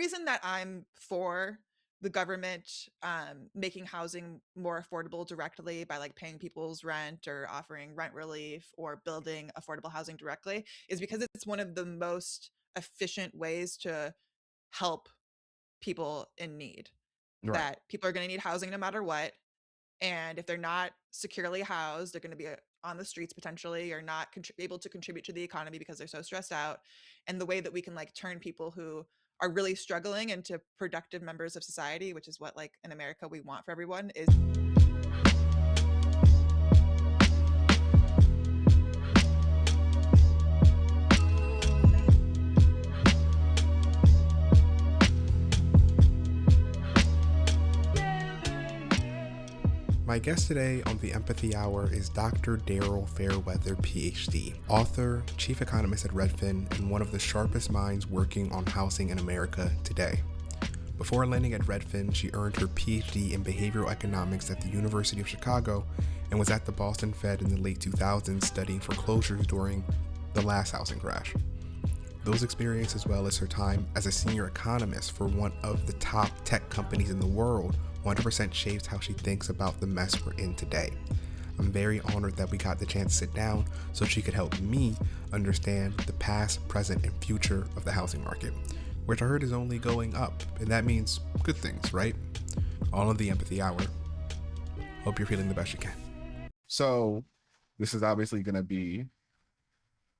reason that I'm for the government making housing more affordable directly by like paying people's rent or offering rent relief or building affordable housing directly is because it's one of the most efficient ways to help people in need. Right. That people are going to need housing no matter what. And if they're not securely housed, they're going to be on the streets potentially, or not able to contribute to the economy because they're so stressed out. And the way that we can like turn people who are really struggling into productive members of society, which is what like in America we want for everyone, is My guest today on the Empathy Hour is Dr. Daryl Fairweather, PhD, author, chief economist at Redfin, and one of the sharpest minds working on housing in America today. Before landing at Redfin, she earned her PhD in behavioral economics at the University of Chicago and was at the Boston Fed in the late 2000s studying foreclosures during the last housing crash. Those experiences, as well as her time as a senior economist for one of the top tech companies in the world, 100% shaped how she thinks about the mess we're in today. I'm very honored that we got the chance to sit down so she could help me understand the past, present, and future of the housing market, which I heard is only going up, and that means good things, right? All of the Empathy Hour. Hope you're feeling the best you can. So, this is obviously going to be.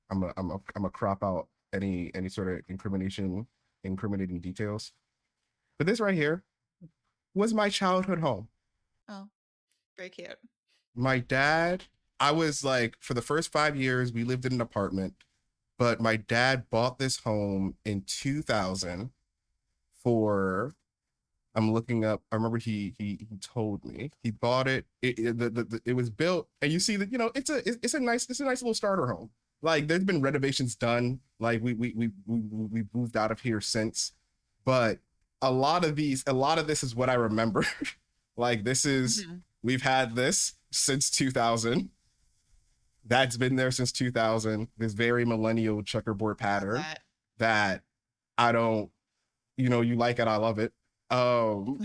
I'm a crop out any sort of incriminating details. But this right here was my childhood home. oh, very cute. My dad, I was like, for the first 5 years, we lived in an apartment, but my dad bought this home in 2000 for, I'm looking up, I remember he told me he bought it. It was built, and you see that, it's a nice little starter home. Like there's been renovations done. Like we moved out of here since, but a lot of this is what I remember. Like Mhm. we've had this since 2000. That's been there since 2000. This very millennial checkerboard Love pattern that. that I don't, you like it, I love it. Um,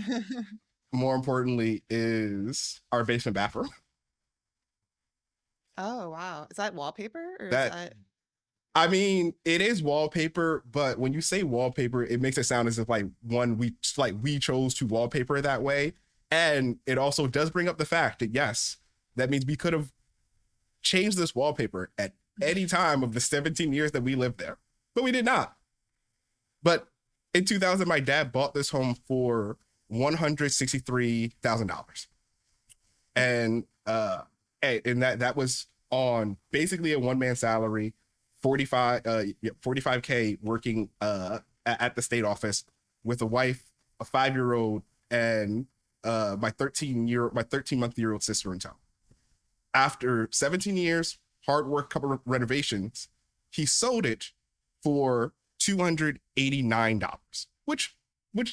More importantly is our basement bathroom. Oh, wow. Is that wallpaper or is That that I mean, it is wallpaper, but when you say wallpaper, it makes it sound as if we chose to wallpaper it that way. And it also does bring up the fact that yes, that means we could have changed this wallpaper at any time of the 17 years that we lived there, but we did not. But in 2000, my dad bought this home for $163,000, and that was on basically a one man salary, 45K working at the state office with a wife, a 5-year old, and my 13-month-year-old sister in tow. After 17 years, hard work, couple of renovations, he sold it for $289, which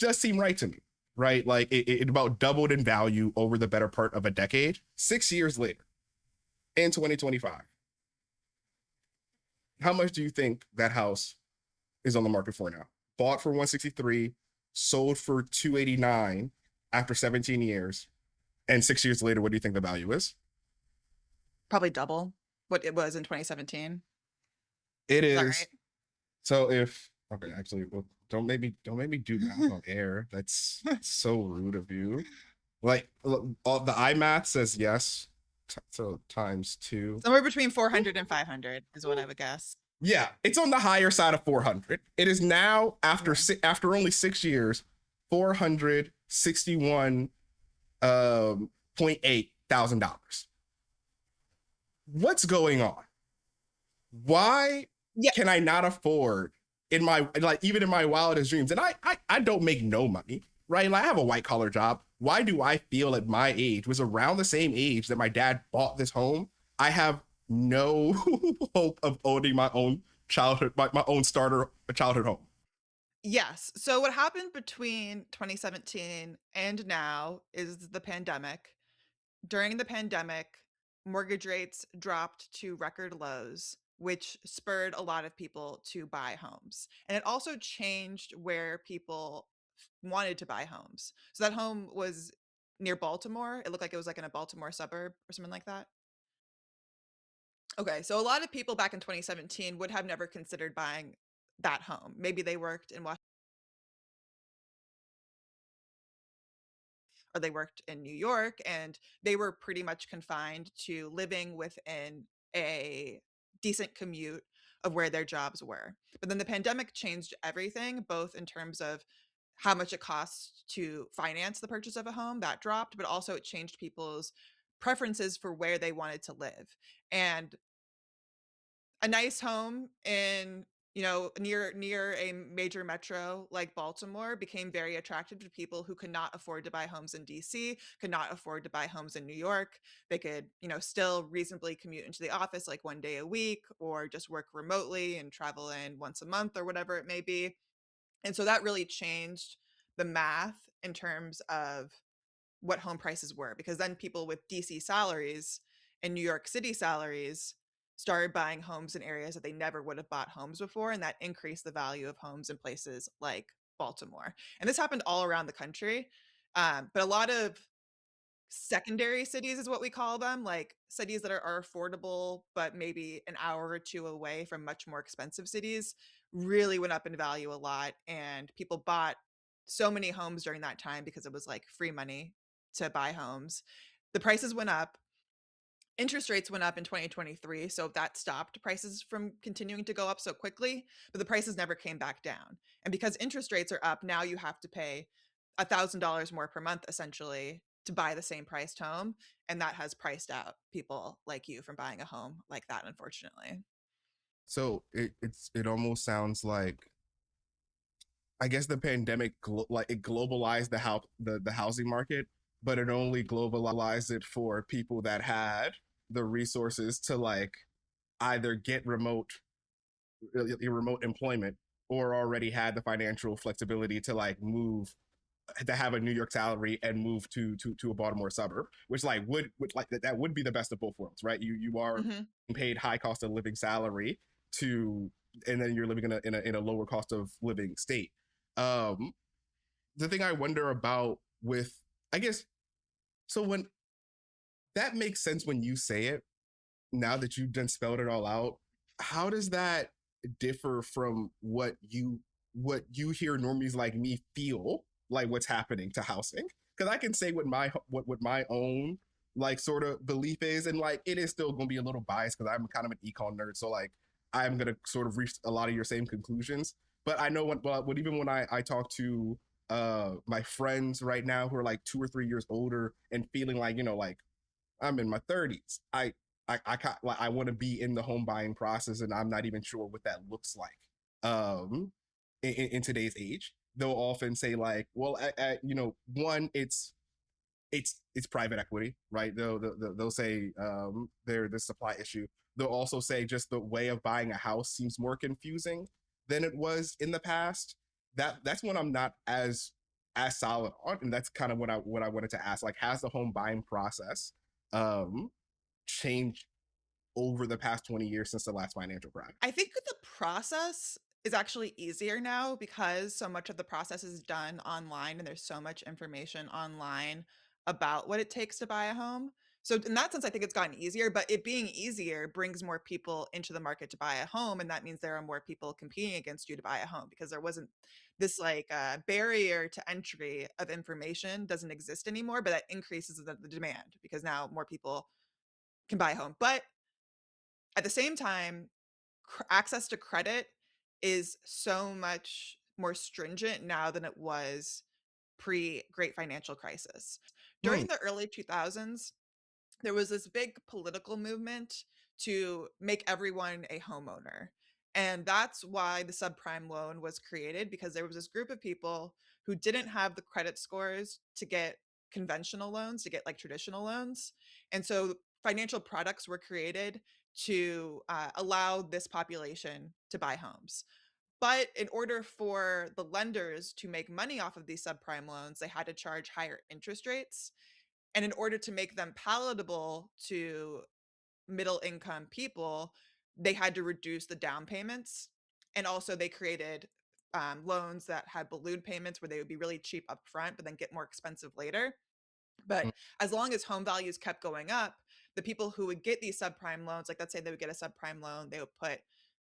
does seem right to me, right? Like it about doubled in value over the better part of a decade. 6 years later, in 2025, how much do you think that house is on the market for now? Bought for 163, sold for 289 after 17 years, and 6 years later, what do you think the value is? probably double what it was in 2017? It Is that is. right? So if okay, actually, well, don't make me do math on air. That's so rude of you. Like all the iMath says yes, so times two. Somewhere between 400 and 500 is what I would guess. Yeah, it's on the higher side of 400. It is now Okay. after only 6 years, 461 $0.8 thousand. What's going on? Why Yeah. can I not afford in my like even in my wildest dreams? And I don't make no money, right? Like I have a white collar job. Why do I feel at my age was around the same age that my dad bought this home? I have no hope of owning my own my own starter childhood home. Yes. So what happened between 2017 and now is the pandemic. During the pandemic, mortgage rates dropped to record lows. which spurred a lot of people to buy homes. And it also changed where people wanted to buy homes. So that home was near Baltimore. It looked like it was like in a Baltimore suburb or something like that. Okay, so a lot of people back in 2017 would have never considered buying that home. Maybe they worked in Washington or they worked in New York and they were pretty much confined to living within a decent commute of where their jobs were. But then the pandemic changed everything, both in terms of how much it costs to finance the purchase of a home, that dropped, but also it changed people's preferences for where they wanted to live. And a nice home in, near a major metro like Baltimore became very attractive to people who could not afford to buy homes in DC, could not afford to buy homes in New York. They could, still reasonably commute into the office like one day a week or just work remotely and travel in once a month or whatever it may be. And so that really changed the math in terms of what home prices were, because then people with DC salaries and New York City salaries started buying homes in areas that they never would have bought homes before, and that increased the value of homes in places like Baltimore. And this happened all around the country, but a lot of secondary cities is what we call them, like cities that are affordable, but maybe an hour or two away from much more expensive cities, really went up in value a lot. And people bought so many homes during that time because it was like free money to buy homes. The prices went up. Interest rates went up in 2023, so that stopped prices from continuing to go up so quickly, but the prices never came back down. And because interest rates are up, now you have to pay $1,000 more per month essentially to buy the same priced home, and that has priced out people like you from buying a home like that, unfortunately. So it almost sounds like, I guess, the pandemic like it globalized the housing market, but it only globalized it for people that had the resources to like either get remote employment or already had the financial flexibility to like move, to have a New York salary and move to a Baltimore suburb, which like would like that would be the best of both worlds, right? You are Mhm. paid high cost of living salary to, and then you're living in a lower cost of living state. Um, the thing I wonder about with, I guess, so when that makes sense when you say it, now that you've done spelled it all out, how does that differ from what you hear normies like me feel like what's happening to housing? Because I can say what my own like sort of belief is, and like it is still going to be a little biased because I'm kind of an econ nerd, so like I'm going to sort of reach a lot of your same conclusions. But I know what even when I talk to my friends right now who are like 2 or 3 years older and feeling like, like I'm in my 30s. Like I want to be in the home buying process, and I'm not even sure what that looks like. In today's age, they'll often say like, well, one, it's private equity, right? They'll say there's the supply issue. They'll also say just the way of buying a house seems more confusing than it was in the past. That's when I'm not as solid on, and that's kind of what I wanted to ask. Like, has the home buying process um changed over the past 20 years since the last financial crime? I think that the process is actually easier now because so much of the process is done online and there's so much information online about what it takes to buy a home. So in that sense, I think it's gotten easier, but it being easier brings more people into the market to buy a home. And that means there are more people competing against you to buy a home because there wasn't this like barrier to entry of information doesn't exist anymore, but that increases the demand because now more people can buy a home. But at the same time, access to credit is so much more stringent now than it was pre Great Financial Crisis. Hmm. During the early 2000s, there was this big political movement to make everyone a homeowner. And that's why the subprime loan was created because there was this group of people who didn't have the credit scores to get conventional loans, to get like traditional loans. And so financial products were created to allow this population to buy homes. But in order for the lenders to make money off of these subprime loans, they had to charge higher interest rates. And in order to make them palatable to middle income people, they had to reduce the down payments, and also they created loans that had balloon payments where they would be really cheap up front, but then get more expensive later. Mm, But as long as home values kept going up, the people who would get these subprime loans, like let's say they would get a subprime loan, they would put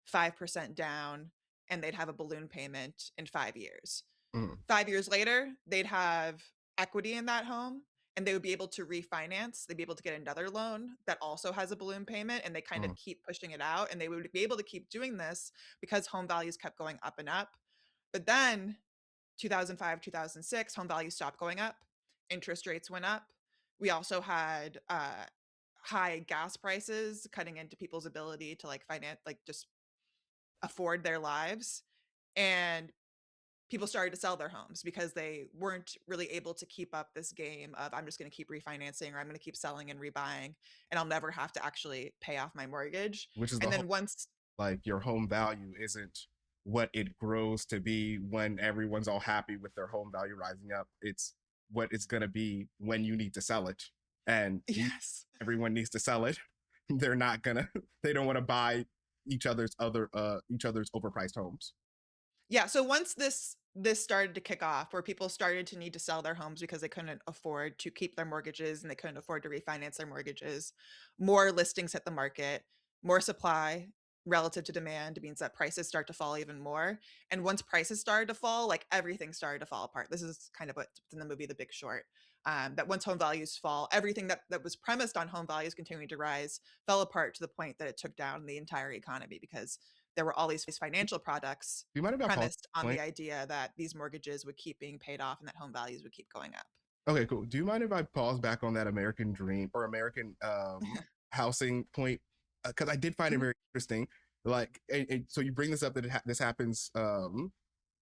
5% down and they'd have a balloon payment in 5 years. mm, 5 years later, they'd have equity in that home and they would be able to refinance. They'd be able to get another loan that also has a balloon payment, and they kind mm, of keep pushing it out. And they would be able to keep doing this because home values kept going up and up. But then 2005, 2006, home values stopped going up. Interest rates went up. We also had high gas prices cutting into people's ability to like finance, like just afford their lives. And people started to sell their homes because they weren't really able to keep up this game of I'm just going to keep refinancing, or I'm going to keep selling and rebuying, and I'll never have to actually pay off my mortgage. which is the And whole, then once like, your home value isn't what it grows to be when everyone's all happy with their home value rising up. It's what it's going to be when you need to sell it. And yes. everyone needs to sell it. They're not gonna, they don't want to buy each other's overpriced homes. Yeah, so once this started to kick off, where people started to need to sell their homes because they couldn't afford to keep their mortgages and they couldn't afford to refinance their mortgages, more listings hit the market, more supply relative to demand means that prices start to fall even more. And once prices started to fall, like everything started to fall apart. This is kind of what's in the movie The Big Short. That once home values fall, everything that was premised on home values continuing to rise fell apart to the point that it took down the entire economy because there were all these financial products Do you mind if I pause? premised on Point. the idea that these mortgages would keep being paid off and that home values would keep going up. Okay, cool. Do you mind if I pause back on that American dream or American housing point? Because I did find it Mhm, very interesting. Like, so you bring this up that this happens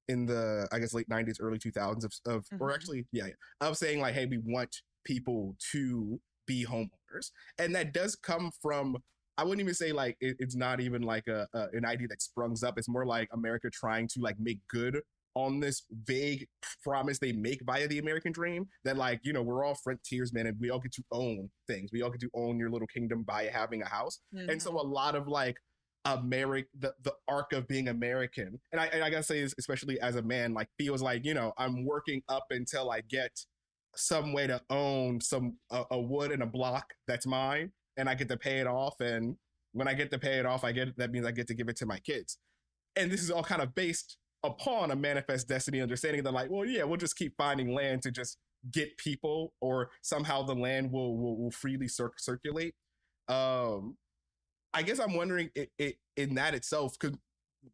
in the, I guess, late 90s, early 2000s or mhm, actually, yeah, of saying like, hey, we want people to be homeowners. And that does come from, I wouldn't even say like it's not even like an idea that sprungs up. It's more like America trying to like make good on this vague promise they make via the American dream that, like, we're all frontiersmen and we all get to own things. We all get to own your little kingdom by having a house. And so mhm, a lot of like the arc of being American, and I gotta say this, especially as a man, like feels like I'm working up until I get some way to own some a wood and a block that's mine, and I get to pay it off. And when I get to pay it off, that means I get to give it to my kids. And this is all kind of based upon a manifest destiny understanding that, like, well, yeah, we'll just keep finding land to just get people, or somehow the land will freely circulate. Um, I guess I'm wondering in that itself, because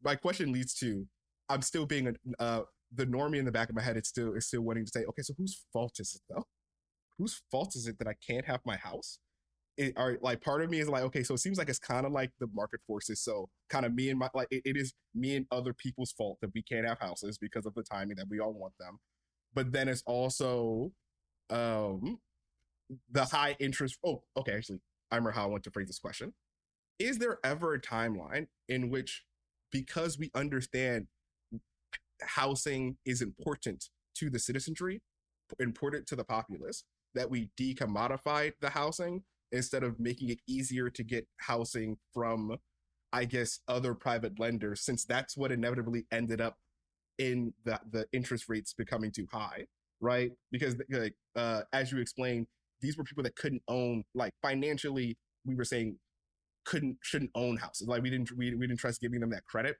my question leads to I'm still being the normie in the back of my head. It's still wanting to say, okay, so whose fault is it though? Whose fault is it that I can't have my house? Like, part of me is like, okay, so it seems like it's kind of like the market forces. So kind of me and my, like, it is me and other people's fault that we can't have houses because of the timing that we all want them. But then it's also um the high interest. Oh, okay, actually, I remember how I want to phrase this question. Is there ever a timeline in which, because we understand housing is important to the citizenry, important to the populace, that we decommodify the housing instead of making it easier to get housing from, I guess, other private lenders, since that's what inevitably ended up in the interest rates becoming too high, right? Because like, as you explained, these were people that couldn't own, like, financially, we were saying shouldn't own houses. Like, we didn't trust giving them that credit.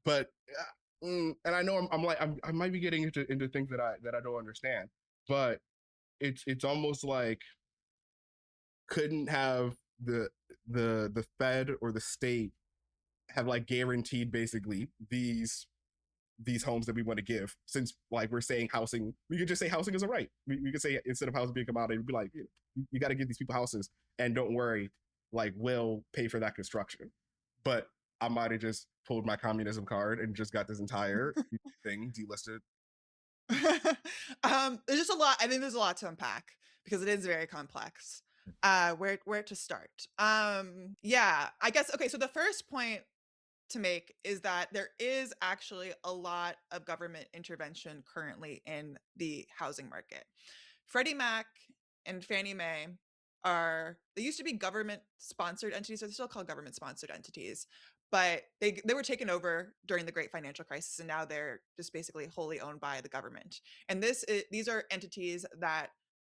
But and I know I'm like I might be getting into things that I don't understand, but it's almost like, couldn't have the Fed or the state have like guaranteed basically these homes that we want to give, since, like, we're saying housing, we could just say housing is a right. We could say, instead of housing being a commodity, we'd be like, you got to give these people houses, and don't worry, like, we'll pay for that construction. But I might have just pulled my communism card and just got this entire thing delisted. there's just a lot. I think there's a lot to unpack because it is very complex. Where to start? Yeah, I guess. Okay, so the first point to make is that there is actually a lot of government intervention currently in the housing market. Freddie Mac and Fannie Mae they used to be government sponsored entities, so they're still called government sponsored entities, but they were taken over during the great financial crisis, and now they're just basically wholly owned by the government. And these are entities that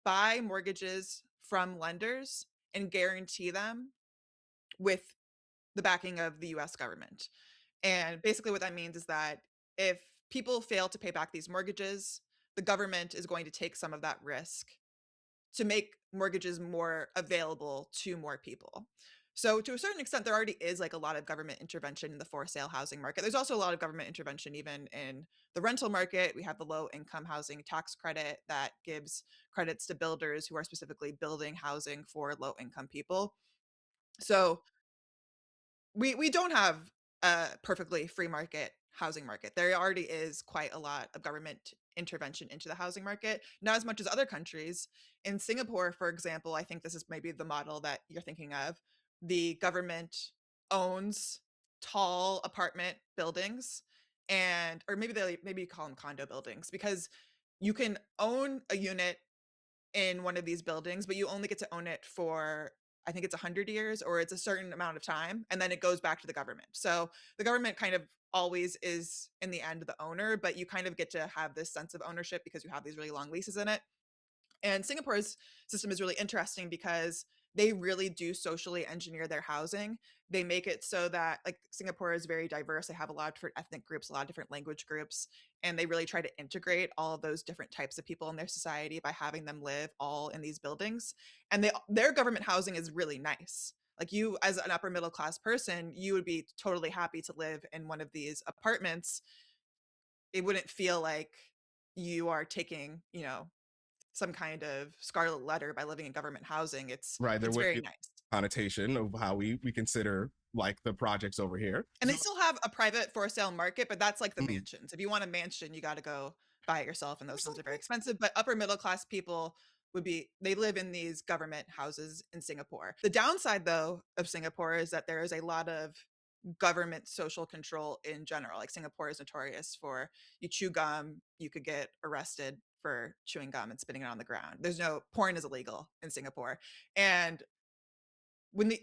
buy mortgages from lenders and guarantee them with the backing of the US government. And basically what that means is that if people fail to pay back these mortgages, the government is going to take some of that risk to make mortgages more available to more people. So to a certain extent, there already is like a lot of government intervention in the for sale housing market. There's also a lot of government intervention even in the rental market. We have the low income housing tax credit that gives credits to builders who are specifically building housing for low income people. So we don't have a perfectly free market housing market. There already is quite a lot of government intervention into the housing market, not as much as other countries. In Singapore, for example, I think this is maybe the model that you're thinking of. The government owns tall apartment buildings, and or maybe you call them condo buildings, because you can own a unit in one of these buildings, but you only get to own it for, I think it's 100 years or it's a certain amount of time, and then it goes back to the government. So the government kind of always is in the end the owner, but you kind of get to have this sense of ownership because you have these really long leases in it. And Singapore's system is really interesting because they really do socially engineer their housing. They make it so that, like, Singapore is very diverse. They have a lot of different ethnic groups, a lot of different language groups, and they really try to integrate all of those different types of people in their society by having them live all in these buildings. And their government housing is really nice. Like, you as an upper middle class person, you would be totally happy to live in one of these apartments. It wouldn't feel like you are taking, some kind of scarlet letter by living in government housing. It's Right. There it's would very be nice. connotation of how we consider like the projects over here. And they still have a private for sale market, but that's like the Mm, mansions. If you want a mansion, you got to go buy it yourself, and those there's ones are something. very expensive. But upper middle class people they live in these government houses in Singapore. The downside though of Singapore is that there is a lot of government social control in general. Like, Singapore is notorious for, you chew gum, you could get arrested for chewing gum and spitting it on the ground. There's no porn is illegal in Singapore. And when the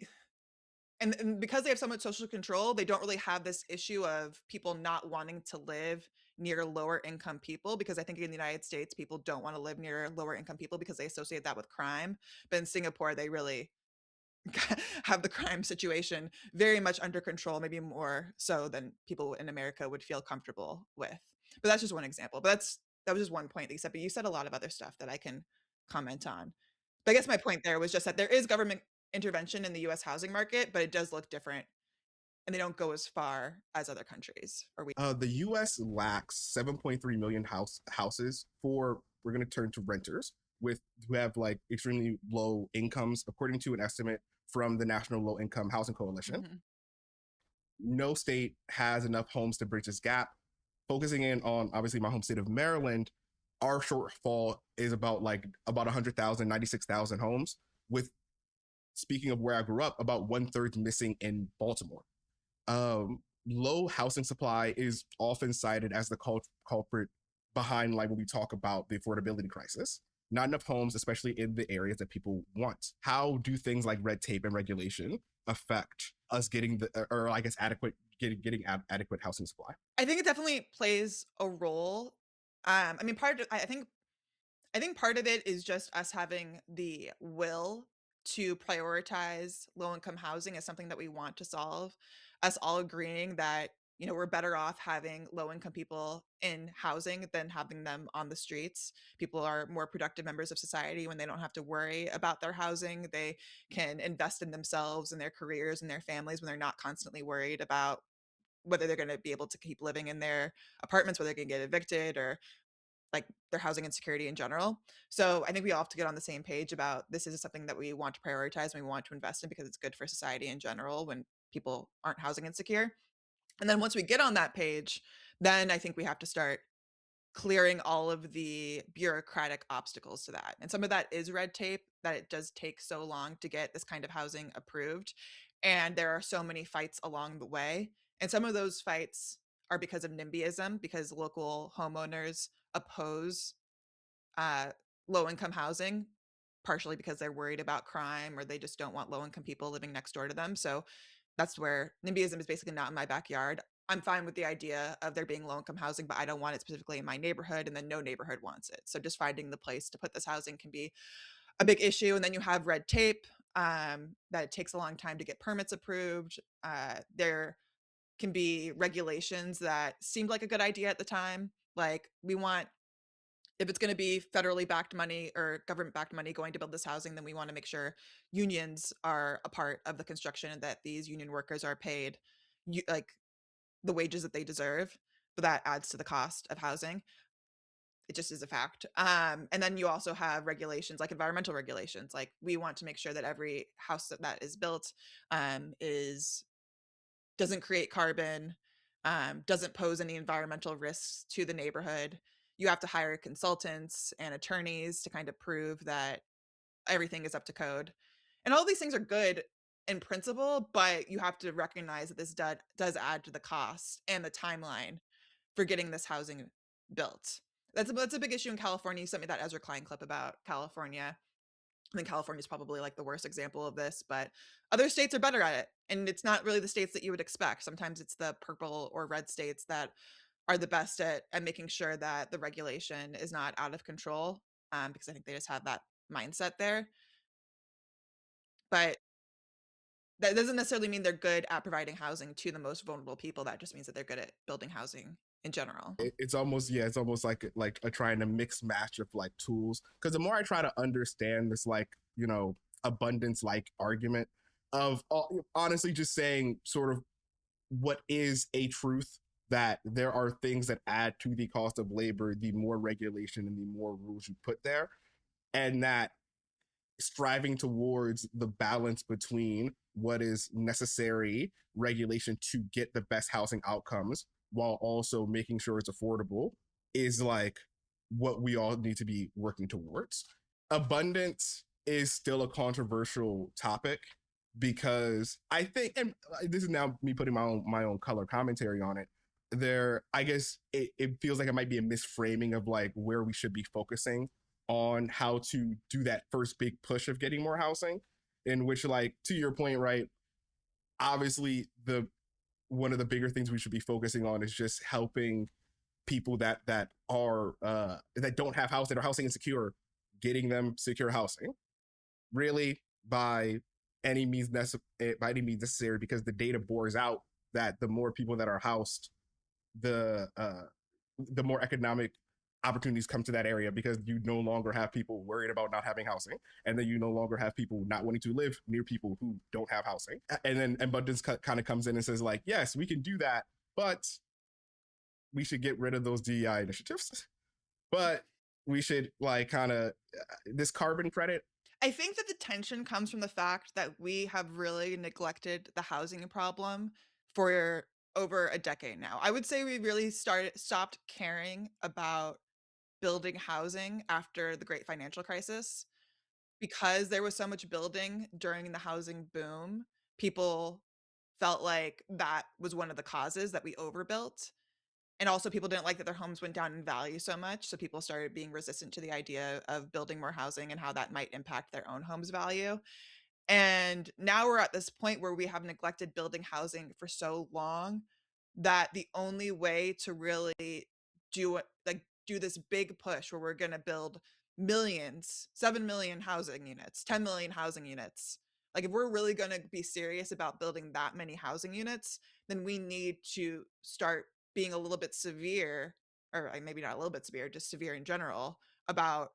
and because they have so much social control, they don't really have this issue of people not wanting to live near lower income people, because I think in the United States people don't want to live near lower income people because they associate that with crime. But in Singapore, they really have the crime situation very much under control, maybe more so than people in America would feel comfortable with. But that's just one example. But that was just one point that you said. But you said a lot of other stuff that I can comment on. But I guess my point there was just that there is government intervention in the US housing market, but it does look different, and they don't go as far as other countries. Or we The U.S. lacks 7.3 million houses for, we're going to turn to renters with who have like extremely low incomes, according to an estimate from the National Low Income Housing Coalition. Mhm. No state has enough homes to bridge this gap. Focusing in on obviously my home state of Maryland, our shortfall is about 100,000, 96,000 homes. With, speaking of where I grew up, about 1/3 missing in Baltimore. Low housing supply is often cited as the culprit behind, like, when we talk about the affordability crisis. Not enough homes, especially in the areas that people want. How do things like red tape and regulation affect us getting or I guess getting adequate housing supply? I think it definitely plays a role. I mean, I think part of it is just us having the will to prioritize low income housing as something that we want to solve. Us all agreeing that, we're better off having low income people in housing than having them on the streets. People are more productive members of society when they don't have to worry about their housing. They can invest in themselves and their careers and their families when they're not constantly worried about whether they're going to be able to keep living in their apartments, whether they're going to get evicted, or like their housing insecurity in general. So I think we all have to get on the same page about, this is something that we want to prioritize and we want to invest in because it's good for society in general when people aren't housing insecure. And then once we get on that page, then I think we have to start clearing all of the bureaucratic obstacles to that. And some of that is red tape, that it does take so long to get this kind of housing approved. And there are so many fights along the way. And some of those fights are because of NIMBYism, because local homeowners oppose uh, low income housing partially because they're worried about crime or they just don't want low income people living next door to them. So that's where NIMBYism is basically not in my backyard. I'm fine with the idea of there being low income housing, but I don't want it specifically in my neighborhood, and then no neighborhood wants it. So just finding the place to put this housing can be a big issue. And then you have red tape, that it takes a long time to get permits approved. There can be regulations that seemed like a good idea at the time. Like, we want, if it's going to be federally backed money or government backed money going to build this housing, then we want to make sure unions are a part of the construction and that these union workers are paid like the wages that they deserve. But that adds to the cost of housing. It just is a fact. And then you also have regulations like environmental regulations. Like, we want to make sure that every house that is built is doesn't create carbon, doesn't pose any environmental risks to the neighborhood. You have to hire consultants and attorneys to kind of prove that everything is up to code. And all these things are good in principle, but you have to recognize that this does add to the cost and the timeline for getting this housing built. That's a big issue in California. You sent me that Ezra Klein clip about California. I think California is probably like the worst example of this, but other states are better at it. And it's not really the states that you would expect. Sometimes it's the purple or red states that are the best at making sure that the regulation is not out of control, because I think they just have that mindset there. But that doesn't necessarily mean they're good at providing housing to the most vulnerable people. That just means that they're good at building housing in general. It's almost, yeah, it's almost like a trying to mix match of like tools, because the more I try to understand this, like, abundance like argument of honestly just saying sort of what is a truth, that there are things that add to the cost of labor the more regulation and the more rules you put there, and that striving towards the balance between what is necessary regulation to get the best housing outcomes while also making sure it's affordable is like what we all need to be working towards. Abundance is still a controversial topic because I think, and this is now me putting my own color commentary on it. There, I guess it feels like it might be a misframing of like where we should be focusing on how to do that first big push of getting more housing, in which, like, to your point, right, obviously the one of the bigger things we should be focusing on is just helping people that don't have house, that are housing insecure, getting them secure housing, really, by any means necessary, because the data bores out that the more people that are housed, the more economic opportunities come to that area, because you no longer have people worried about not having housing, and then you no longer have people not wanting to live near people who don't have housing. And then abundance kind of comes in and says, like, yes, we can do that, but we should get rid of those DEI initiatives. But we should, like, kind of this carbon credit. I think that the tension comes from the fact that we have really neglected the housing problem for over a decade now. I would say we really stopped caring about building housing after the great financial crisis, because there was so much building during the housing boom. People felt like that was one of the causes that we overbuilt. And also, people didn't like that their homes went down in value so much. So people started being resistant to the idea of building more housing and how that might impact their own home's value. And now we're at this point where we have neglected building housing for so long that the only way to really do it, like do this big push where we're going to build millions, 7 million housing units, 10 million housing units. Like, if we're really going to be serious about building that many housing units, then we need to start being a little bit severe, or maybe not a little bit severe, just severe in general, about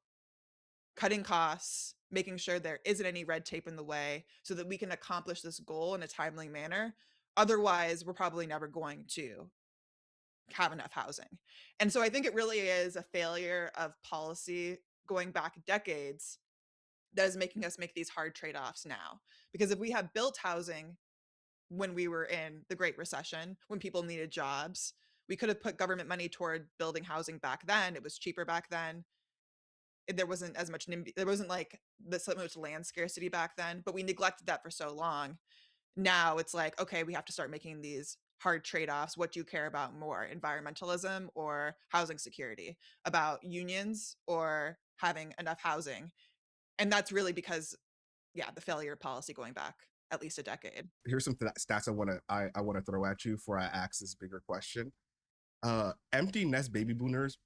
cutting costs, making sure there isn't any red tape in the way so that we can accomplish this goal in a timely manner. Otherwise, we're probably never going to have enough housing. And so I think it really is a failure of policy going back decades that is making us make these hard trade-offs now. Because if we had built housing when we were in the Great Recession, when people needed jobs, we could have put government money toward building housing back then. It was cheaper back then. There wasn't as much there wasn't like so much land scarcity back then, but we neglected that for so long. Now it's like, okay, we have to start making these hard trade-offs. What do you care about more, environmentalism or housing security, about unions or having enough housing? And that's really because, yeah, the failure of policy going back at least a decade. Here's some stats I want to throw at you before I ask this bigger question. Empty nest baby boomers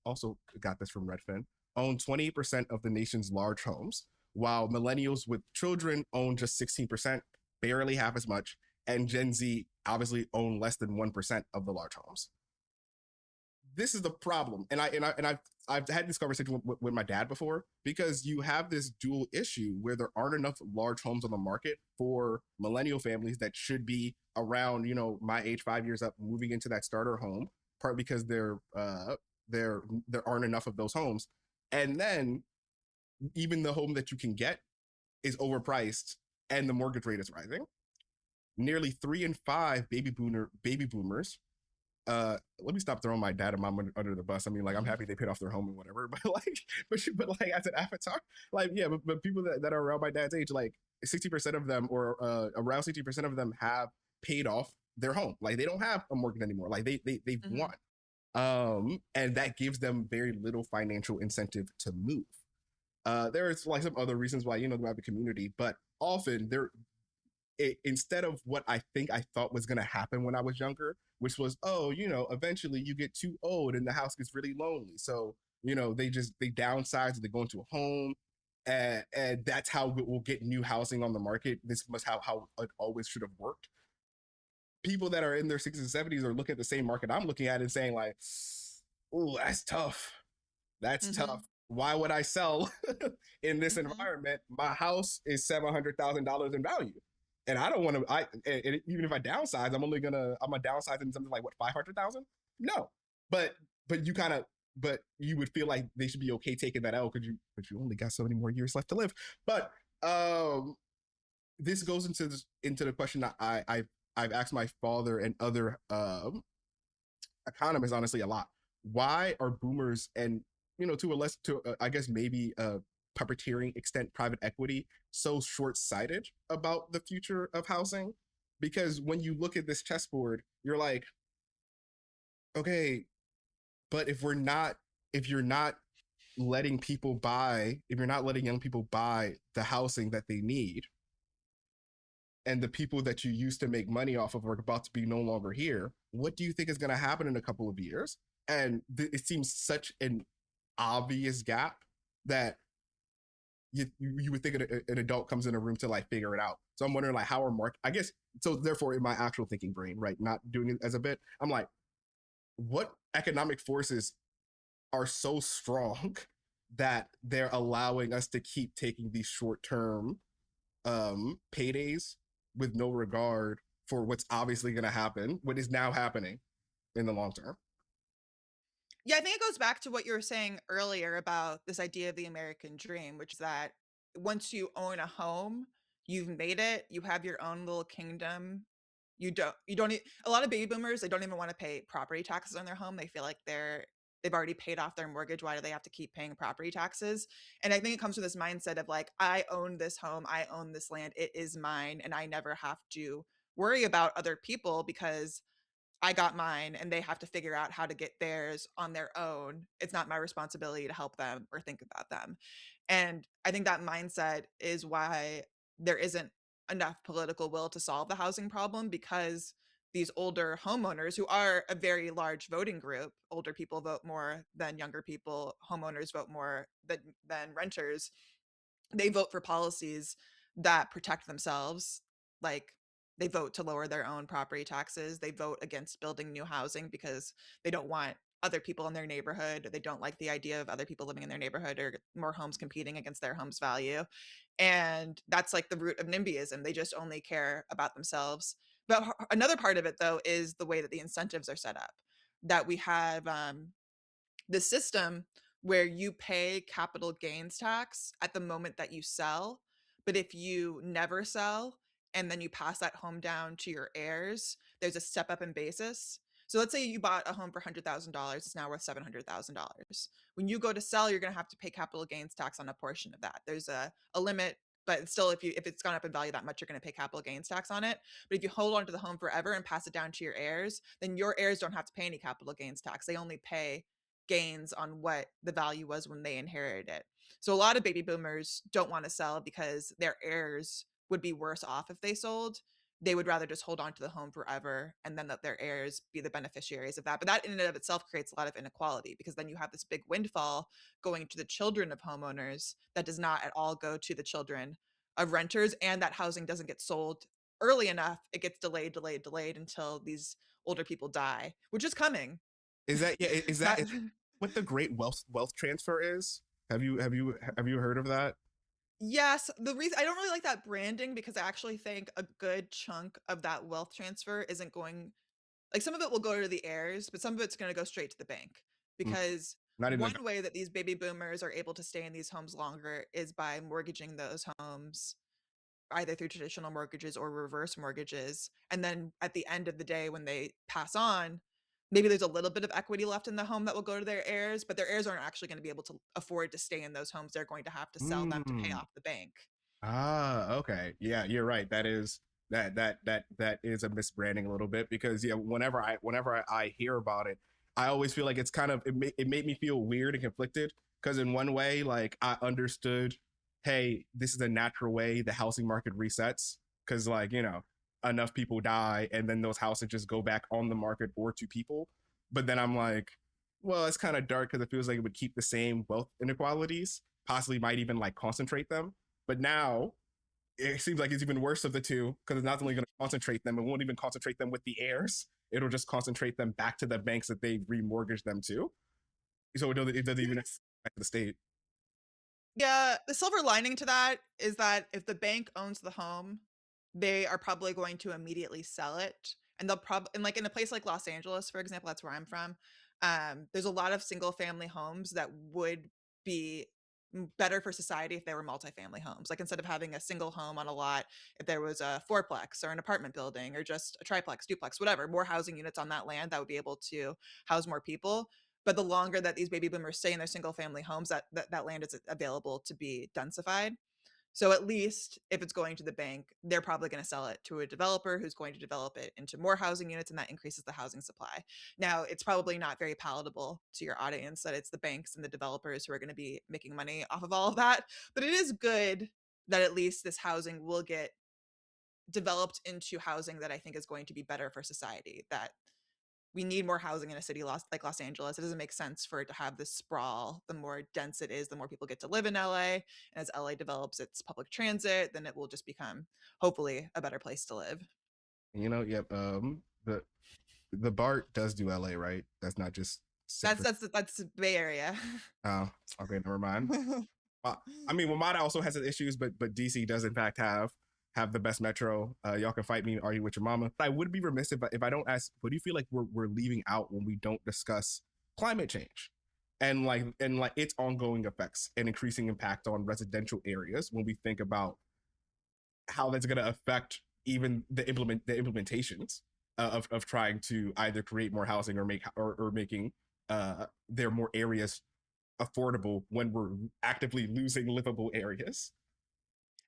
also got this from Redfin, own 28% of the nation's large homes, while millennials with children own just 16%, barely half as much, and Gen Z obviously own less than 1% of the large homes. This is the problem, and I've had this conversation with my dad before, because you have this dual issue where there aren't enough large homes on the market for millennial families that should be around, my age, 5 years up, moving into that starter home. Part because there aren't enough of those homes, and then even the home that you can get is overpriced, and the mortgage rate is rising. Nearly 3 in 5 baby boomers, let me stop throwing my dad and mom under the bus. I mean, like, I'm happy they paid off their home and whatever, but like, but as an avatar, like, yeah, but people that are around my dad's age, like 60% of them, or around 60% of them, have paid off their home. Like, they don't have a mortgage anymore. Like, they've Mhm. won. And that gives them very little financial incentive to move. There's like some other reasons why, they have a community, but often instead of what I thought was going to happen when I was younger, which was, oh, eventually you get too old and the house gets really lonely. So, they downsize, they go into a home, and that's how we'll get new housing on the market. This must how it always should have worked. People that are in their 60s and 70s are looking at the same market I'm looking at and saying, like, oh, that's tough. That's tough. Mhm. Why would I sell in this Mhm. environment? My house is $700,000 in value, and I don't want to. Even if I downsize, I'm gonna downsize in something like, what, 500,000? No, but but you kind of but you would feel like they should be okay taking that out, because you only got so many more years left to live. But um, this goes into the question that I've asked my father and other economists, honestly, a lot. Why are boomers, and to a less, to I guess maybe a puppeteering extent, private equity, so short-sighted about the future of housing? Because when you look at this chessboard, you're like, okay, but if you're not if you're not letting young people buy the housing that they need, and the people that you used to make money off of are about to be no longer here, what do you think is going to happen in a couple of years? And it seems such an obvious gap that you would think an adult comes in a room to, like, figure it out. So I'm wondering, like, how are I guess, so therefore, in my actual thinking brain, right, not doing it as a bit, I'm like, what economic forces are so strong that they're allowing us to keep taking these short-term paydays with no regard for what's obviously going to happen, what is now happening in the long term? Yeah, I think it goes back to what you were saying earlier about this idea of the American dream, which is that once you own a home, you've made it, you have your own little kingdom. A lot of baby boomers, they don't even want to pay property taxes on their home. They feel like they've already paid off their mortgage. Why do they have to keep paying property taxes? And I think it comes from this mindset of like, I own this home, I own this land, it is mine, and I never have to worry about other people because I got mine and they have to figure out how to get theirs on their own. It's not my responsibility to help them or think about them. And I think that mindset is why there isn't enough political will to solve the housing problem, because these older homeowners, who are a very large voting group, older people vote more than younger people, homeowners vote more than renters, they vote for policies that protect themselves. Like, they vote to lower their own property taxes. They vote against building new housing because they don't want other people in their neighborhood. Or they don't like the idea of other people living in their neighborhood or more homes competing against their home's value. And that's like the root of NIMBYism. They just only care about themselves. But another part of it, though, is the way that the incentives are set up. That we have the system where you pay capital gains tax at the moment that you sell. But if you never sell and then you pass that home down to your heirs, there's a step up in basis. So let's say you bought a home for $100,000, it's now worth $700,000. When you go to sell, you're going to have to pay capital gains tax on a portion of that. There's a limit, but still, if it's gone up in value that much, you're going to pay capital gains tax on it. But if you hold on to the home forever and pass it down to your heirs, then your heirs don't have to pay any capital gains tax. They only pay gains on what the value was when they inherited it. So a lot of baby boomers don't want to sell because their heirs would be worse off if they sold. They would rather just hold on to the home forever and then let their heirs be the beneficiaries of that. But that in and of itself creates a lot of inequality because then you have this big windfall going to the children of homeowners that does not at all go to the children of renters, and that housing doesn't get sold early enough. It gets delayed, delayed, delayed until these older people die, which is coming. Is that yeah? Not Is what the great wealth transfer is? Have you heard of that? Yes, the reason I don't really like that branding because I actually think a good chunk of that wealth transfer isn't going, like, some of it will go to the heirs, but some of it's gonna go straight to the bank. Mm, Because not even like one way that these baby boomers are able to stay in these homes longer is by mortgaging those homes either through traditional mortgages or reverse mortgages. And then at the end of the day, when they pass on, maybe there's a little bit of equity left in the home that will go to their heirs, but their heirs aren't actually going to be able to afford to stay in those homes. They're going to have to sell them to pay mm, off the bank. okay. Yeah, you're right. That is a misbranding a little bit because yeah, whenever I hear about it, I always feel like it's kind of it made me feel weird and conflicted because in one way, like I understood, hey, this is a natural way the housing market resets because like enough people die and then those houses just go back on the market or to people. But then I'm like, well, it's kind of dark because it feels like it would keep the same wealth inequalities, possibly might even like concentrate them. But now it seems like it's even worse of the two because it's not only going to concentrate them, it won't even concentrate them with the heirs. It'll just concentrate them back to the banks that they remortgaged them to. So it doesn't even Yes. affect the state. Yeah, the silver lining to that is that if the bank owns the home, they are probably going to immediately sell it. And they'll probably, and like in a place like Los Angeles, for example, that's where I'm from. There's a lot of single family homes that would be better for society if they were multifamily homes. Like instead of having a single home on a lot, if there was a fourplex or an apartment building or just a triplex, duplex, whatever, more housing units on that land that would be able to house more people. But the longer that these baby boomers stay in their single family homes, that land is available to be densified. So at least if it's going to the bank, they're probably going to sell it to a developer who's going to develop it into more housing units, and that increases the housing supply. Now, it's probably not very palatable to your audience that it's the banks and the developers who are going to be making money off of all of that, but it is good that at least this housing will get developed into housing that I think is going to be better for society. That we need more housing in a city like Los Angeles. It doesn't make sense for it to have this sprawl. The more dense it is, the more people get to live in LA. And as LA develops its public transit, then it will just become hopefully a better place to live. Yep. The BART does do LA, right? That's not just That's Central. that's that's the Bay Area. Oh, okay, never mind. I mean, Wamada also has its issues, but DC does in fact have the best metro. Y'all can fight me and argue with your mama. But I would be remiss if I don't ask. What do you feel like we're leaving out when we don't discuss climate change and like its ongoing effects and increasing impact on residential areas when we think about how that's going to affect even the implementations of trying to either create more housing or making there more areas affordable when we're actively losing livable areas.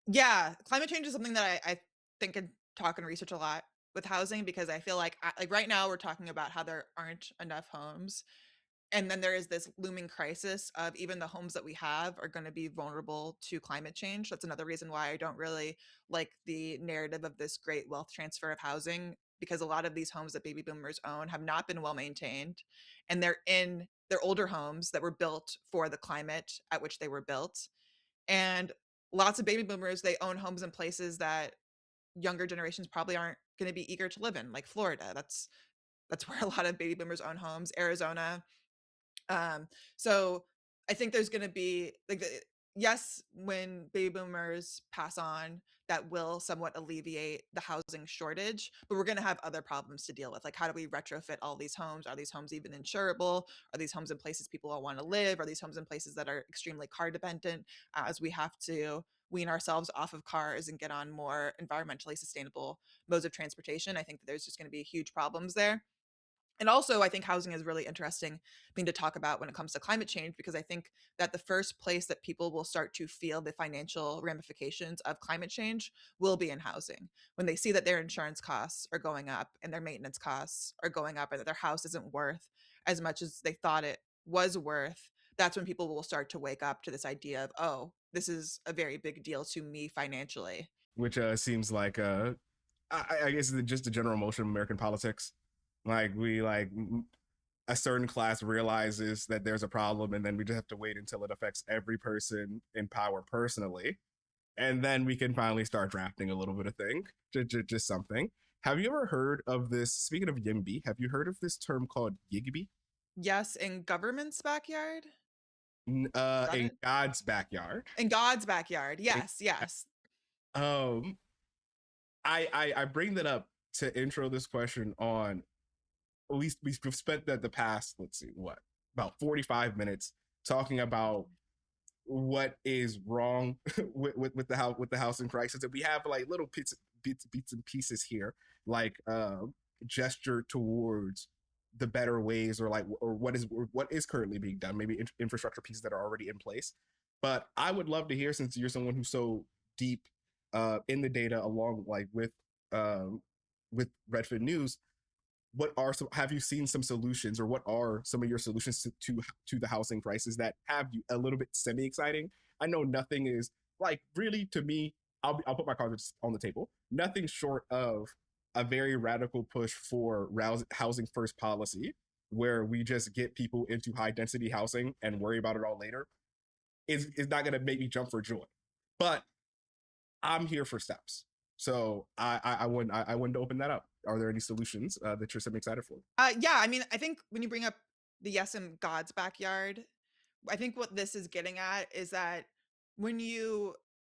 Yeah, climate change is something that I think and talk and research a lot with housing because I feel like right now we're talking about how there aren't enough homes. And then there is this looming crisis of even the homes that we have are going to be vulnerable to climate change. That's another reason why I don't really like the narrative of this great wealth transfer of housing, because a lot of these homes that baby boomers own have not been well maintained, and they're older homes that were built for the climate at which they were built. And lots of baby boomers, they own homes in places that younger generations probably aren't going to be eager to live in, like Florida. That's where a lot of baby boomers own homes. Arizona, um, so I think there's going to be like, yes, when baby boomers pass on, that will somewhat alleviate the housing shortage, but we're going to have other problems to deal with. Like, how do we retrofit all these homes? Are these homes even insurable? Are these homes in places people all want to live? Are these homes in places that are extremely car dependent, as we have to wean ourselves off of cars and get on more environmentally sustainable modes of transportation? I think that there's just going to be huge problems there. And also, I think housing is a really interesting thing to talk about when it comes to climate change, because I think that the first place that people will start to feel the financial ramifications of climate change will be in housing. When they see that their insurance costs are going up and their maintenance costs are going up, and that their house isn't worth as much as they thought it was worth, that's when people will start to wake up to this idea of, oh, this is a very big deal to me financially. which seems like I guess just the general motion of American politics. Like we like a certain class realizes that there's a problem, and then we just have to wait until it affects every person in power personally, and then we can finally start drafting a little bit of thing, just something. Have you ever heard of this? Speaking of YIMBY, have you heard of this term called YIGBY? Yes, in government's backyard. Is that In it? God's backyard. In God's backyard. In, Yes, yes. um, I bring that up to intro this question on. We've spent the past, let's see, what, about 45 minutes talking about what is wrong with the housing crisis, and we have like little bits and pieces here, like gesture towards the better ways, or like or what is currently being done, maybe infrastructure pieces that are already in place. But I would love to hear, since you're someone who's so deep in the data, along like with Redfin News, what are some, have you seen some solutions, or what are some of your solutions to the housing crisis that have you a little bit semi exciting? I know nothing is like really, to me, I'll put my cards on the table. Nothing short of a very radical push for housing first policy, where we just get people into high density housing and worry about it all later, is not going to make me jump for joy. But I'm here for steps. So I wanted to open that up. Are there any solutions that you're semi excited for? Yeah, I mean, I think when you bring up the yes in God's backyard, I think what this is getting at is that when you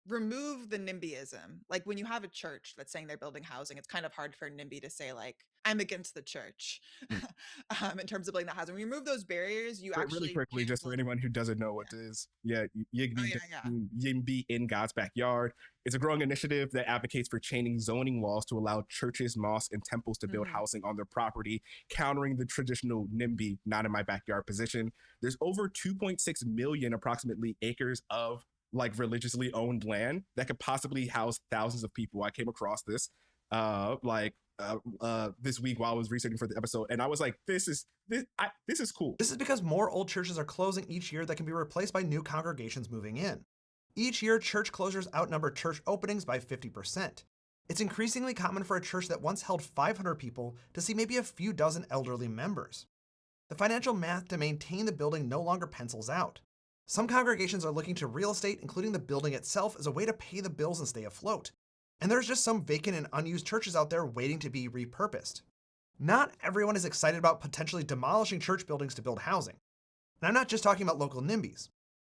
remove the NIMBYism, like when you have a church that's saying they're building housing, it's kind of hard for NIMBY to say, like, I'm against the church Mm. in terms of building that housing. When you remove those barriers, you Really actually quickly, get just for people. anyone who doesn't know what it is, yeah, Oh, Yigby yeah, just yeah. means Yimby in God's backyard. It's a growing initiative that advocates for changing zoning laws to allow churches, mosques, and temples to build Hmm. housing on their property, countering the traditional NIMBY, not in my backyard position. There's over 2.6 million approximately acres of like religiously owned land that could possibly house thousands of people. I came across this this week while I was researching for the episode, and I was like, this is cool. This is because more old churches are closing each year that can be replaced by new congregations moving in. Each year, church closures outnumber church openings by 50%. It's increasingly common for a church that once held 500 people to see maybe a few dozen elderly members. The financial math to maintain the building no longer pencils out. Some congregations are looking to real estate, including the building itself, as a way to pay the bills and stay afloat. And there's just some vacant and unused churches out there waiting to be repurposed. Not everyone is excited about potentially demolishing church buildings to build housing. And I'm not just talking about local NIMBYs.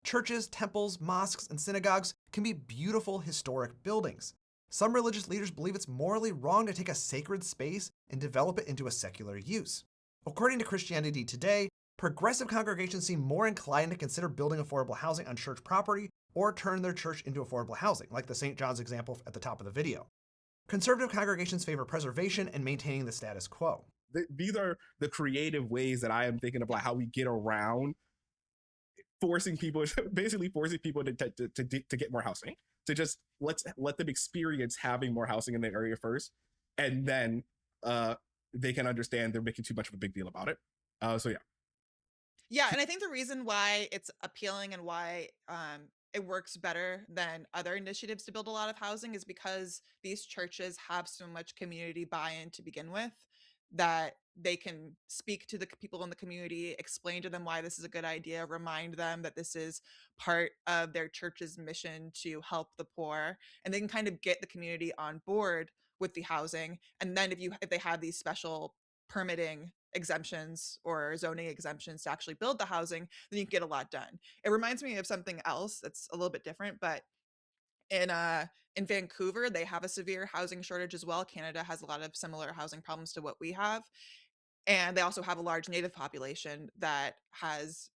Churches, temples, mosques, and synagogues can be beautiful historic buildings. Some religious leaders believe it's morally wrong to take a sacred space and develop it into a secular use. According to Christianity Today, progressive congregations seem more inclined to consider building affordable housing on church property or turn their church into affordable housing, like the St. John's example at the top of the video. Conservative congregations favor preservation and maintaining the status quo. These are the creative ways that I am thinking of, like how we get around forcing people, basically forcing people to get more housing, to just let them experience having more housing in their area first, and then they can understand they're making too much of a big deal about it. So yeah. Yeah, and I think the reason why it's appealing and why it works better than other initiatives to build a lot of housing is because these churches have so much community buy-in to begin with, that they can speak to the people in the community, explain to them why this is a good idea, remind them that this is part of their church's mission to help the poor, and they can kind of get the community on board with the housing. And then if they have these special permitting exemptions or zoning exemptions to actually build the housing, then you can get a lot done. It reminds me of something else that's a little bit different, but in Vancouver, they have a severe housing shortage as well. Canada has a lot of similar housing problems to what we have. And they also have a large native population that has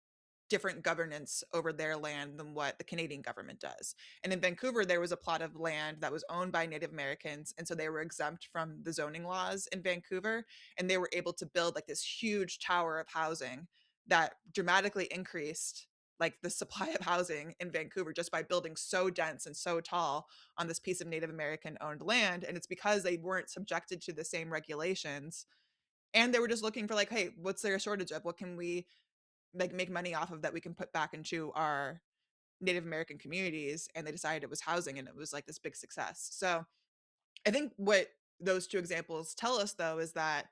different governance over their land than what the Canadian government does. And in Vancouver, there was a plot of land that was owned by Native Americans. And so they were exempt from the zoning laws in Vancouver. And they were able to build like this huge tower of housing that dramatically increased like the supply of housing in Vancouver just by building so dense and so tall on this piece of Native American owned land. And it's because they weren't subjected to the same regulations. And they were just looking for like, hey, what's there a shortage of? What can we like make money off of that we can put back into our Native American communities, and they decided it was housing, and it was like this big success. So I think what those two examples tell us though is that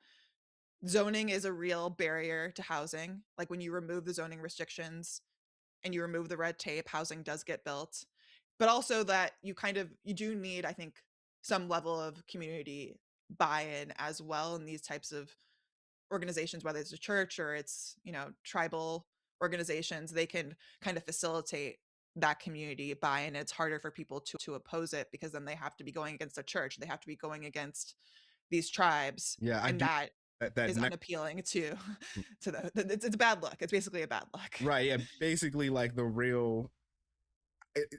zoning is a real barrier to housing. Like when you remove the zoning restrictions and you remove the red tape, housing does get built. But also that you do need, I think, some level of community buy-in as well in these types of organizations, whether it's a church or it's, tribal organizations. They can kind of facilitate that community buy-in. It's harder for people to oppose it because then they have to be going against the church. They have to be going against these tribes, Yeah, I and do that that is next. unappealing to it's a bad look. It's basically a bad look. Right, yeah, basically like the real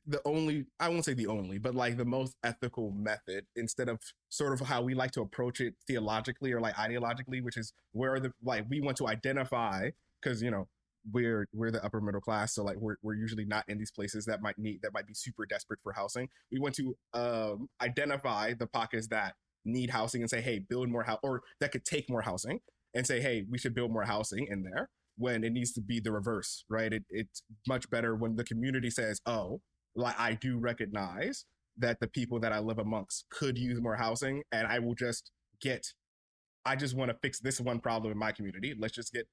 the only, I won't say the only, but like the most ethical method, instead of sort of how we like to approach it theologically or like ideologically, which is where the like we want to identify, because we're the upper middle class, so like we're usually not in these places that might be super desperate for housing. We want to identify the pockets that need housing and say, hey, build more house, or that could take more housing, and say, hey, we should build more housing in there, when it needs to be the reverse, right? It's much better when the community says, oh, like I do recognize that the people that I live amongst could use more housing, and I just want to fix this one problem in my community. Let's just get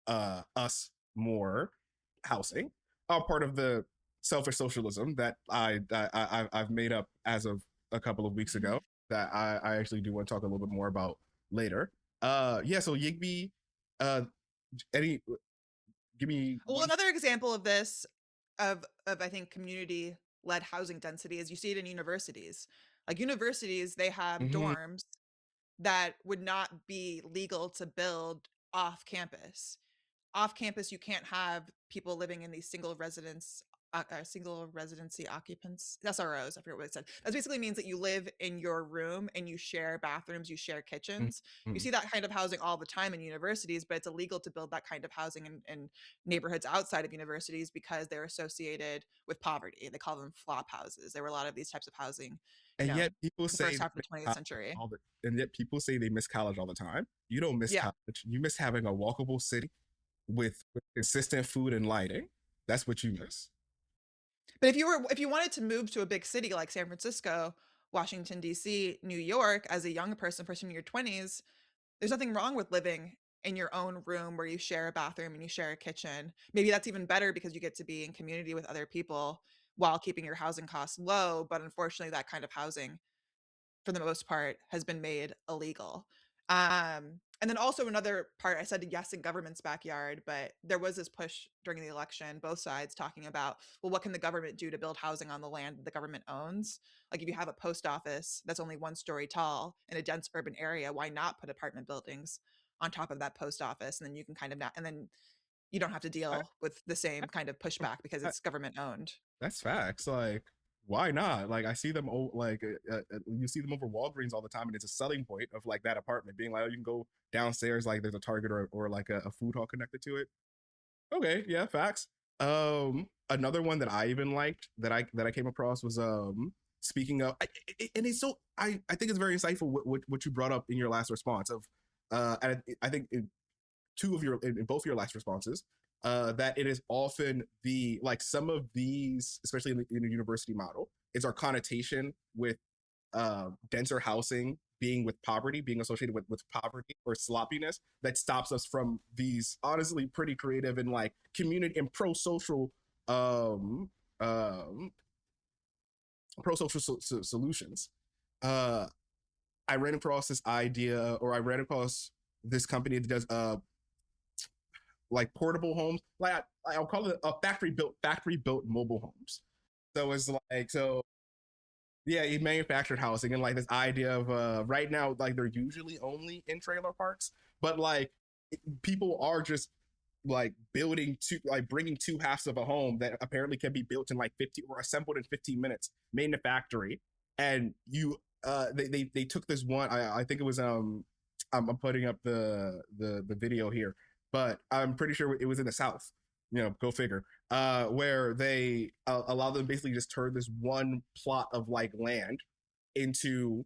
us more housing. All part of the selfish socialism that I've made up as of a couple of weeks ago, that I actually do want to talk a little bit more about later. Yeah, so Yigby, uh, any give me Well, one. another example of this, of I think community led housing density, is you see it in universities. Like universities, they have Mhm. dorms that would not be legal to build off campus. Off campus, you can't have people living in these single residency occupants, SROs. I forget what it said. That basically means that you live in your room and you share bathrooms, you share kitchens. You Mhm. see that kind of housing all the time in universities, but it's illegal to build that kind of housing in neighborhoods outside of universities because they're associated with poverty. They call them flop houses. There were a lot of these types of housing, And yet people the say first they half of the miss 20th college century. and yet people say they miss college all the time. You don't miss Yeah. college. You miss having a walkable city with consistent food and lighting. That's what you miss. But if you wanted to move to a big city like San Francisco, Washington D.C., New York as a young person in your 20s, there's nothing wrong with living in your own room where you share a bathroom and you share a kitchen. Maybe that's even better because you get to be in community with other people while keeping your housing costs low, but unfortunately that kind of housing for the most part has been made illegal. And then also another part, I said yes in government's backyard, but there was this push during the election, both sides talking about, well, what can the government do to build housing on the land that the government owns? Like if you have a post office that's only 1 story tall in a dense urban area, why not put apartment buildings on top of that post office? And then you can kind of not, and then you don't have to I, deal with the same kind of pushback because I, it's government owned. that's facts. Like, why not? Like, I see them you see them over Walgreens all the time, and it's a selling point of like that apartment being like, oh, you can go downstairs, like there's a Target or like a food hall connected to it. Okay, yeah, facts. Another one that I even liked that I came across was speaking of, and it's so I think it's very insightful what you brought up in your last response of, and I think in both of your last responses, that it is often the like some of these, especially in the university model, is our connotation with denser housing being with poverty, being associated with poverty or sloppiness, that stops us from these honestly pretty creative and like community and pro-social um um solutions. uh I ran across this idea, or I ran across this company that does like portable homes, like I'll call it a factory built mobile homes. So it's like, so yeah, he manufactured housing, and like this idea of right now, like they're usually only in trailer parks, but like people are just like building two, like bringing two halves of a home that apparently can be built in like 50 or assembled in 15 minutes, made in a factory. And they took this one, I think it was I'm putting up the video here, but I'm pretty sure it was in the South, go figure, where they allow them basically just turn this one plot of like land into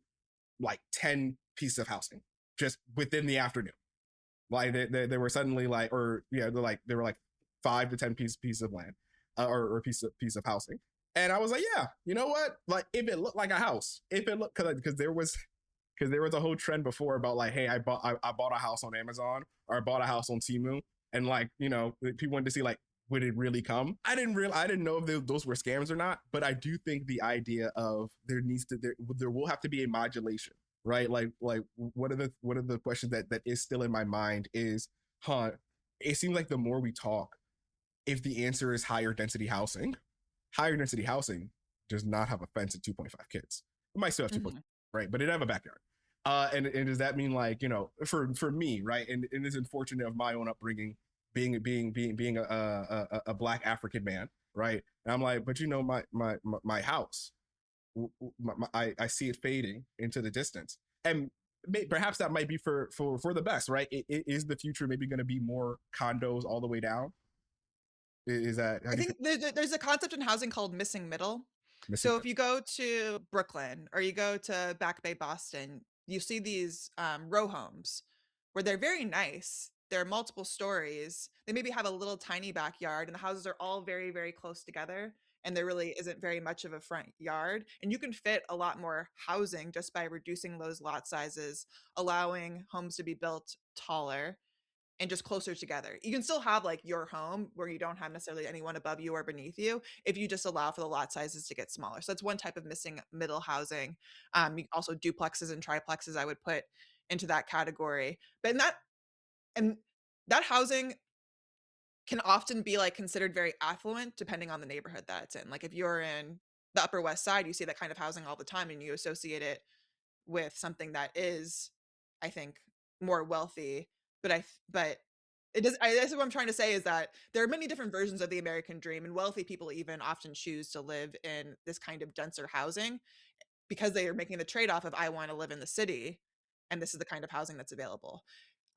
like 10 pieces of housing just within the afternoon. Like they were suddenly like, or yeah, they were like 5 to 10 piece of land, or piece of housing. And I was like, yeah, you know what? Like, if it looked like a house, if it looked, because there was a whole trend before about like, hey, I bought a house on Amazon, or I bought a house on Temu, and like, people wanted to see like, would it really come? I didn't know if those were scams or not, but I do think the idea of there will have to be a modulation, right? Like one of the questions that is still in my mind is, huh? It seems like the more we talk, if the answer is higher density housing does not have a fence and 2.5 kids. It might still have 2.5, Mhm. right? But it have a backyard. And does that mean like, for me, right? And it's unfortunate of my own upbringing, being a black African man, right? And I'm like, but my house, I see it fading into the distance, and perhaps that might be for the best, right? Is the future maybe going to be more condos all the way down? Is that how I do you feel? think there's a concept in housing called missing middle. Missing So if that? you go to Brooklyn or you go to Back Bay, Boston, you see these row homes where they're very nice. They're multiple stories. They maybe have a little tiny backyard, and the houses are all very, very close together. And there really isn't very much of a front yard. And you can fit a lot more housing just by reducing those lot sizes, allowing homes to be built taller and just closer together. You can still have like your home where you don't have necessarily anyone above you or beneath you if you just allow for the lot sizes to get smaller. So that's one type of missing middle housing. Also duplexes and triplexes I would put into that category. But in that housing can often be like considered very affluent depending on the neighborhood that it's in. Like if you're in the Upper West Side, you see that kind of housing all the time and you associate it with something that is, I think, more wealthy. But it does. I guess what I'm trying to say is that there are many different versions of the American dream, and wealthy people even often choose to live in this kind of denser housing because they are making the trade off of I want to live in the city, and this is the kind of housing that's available.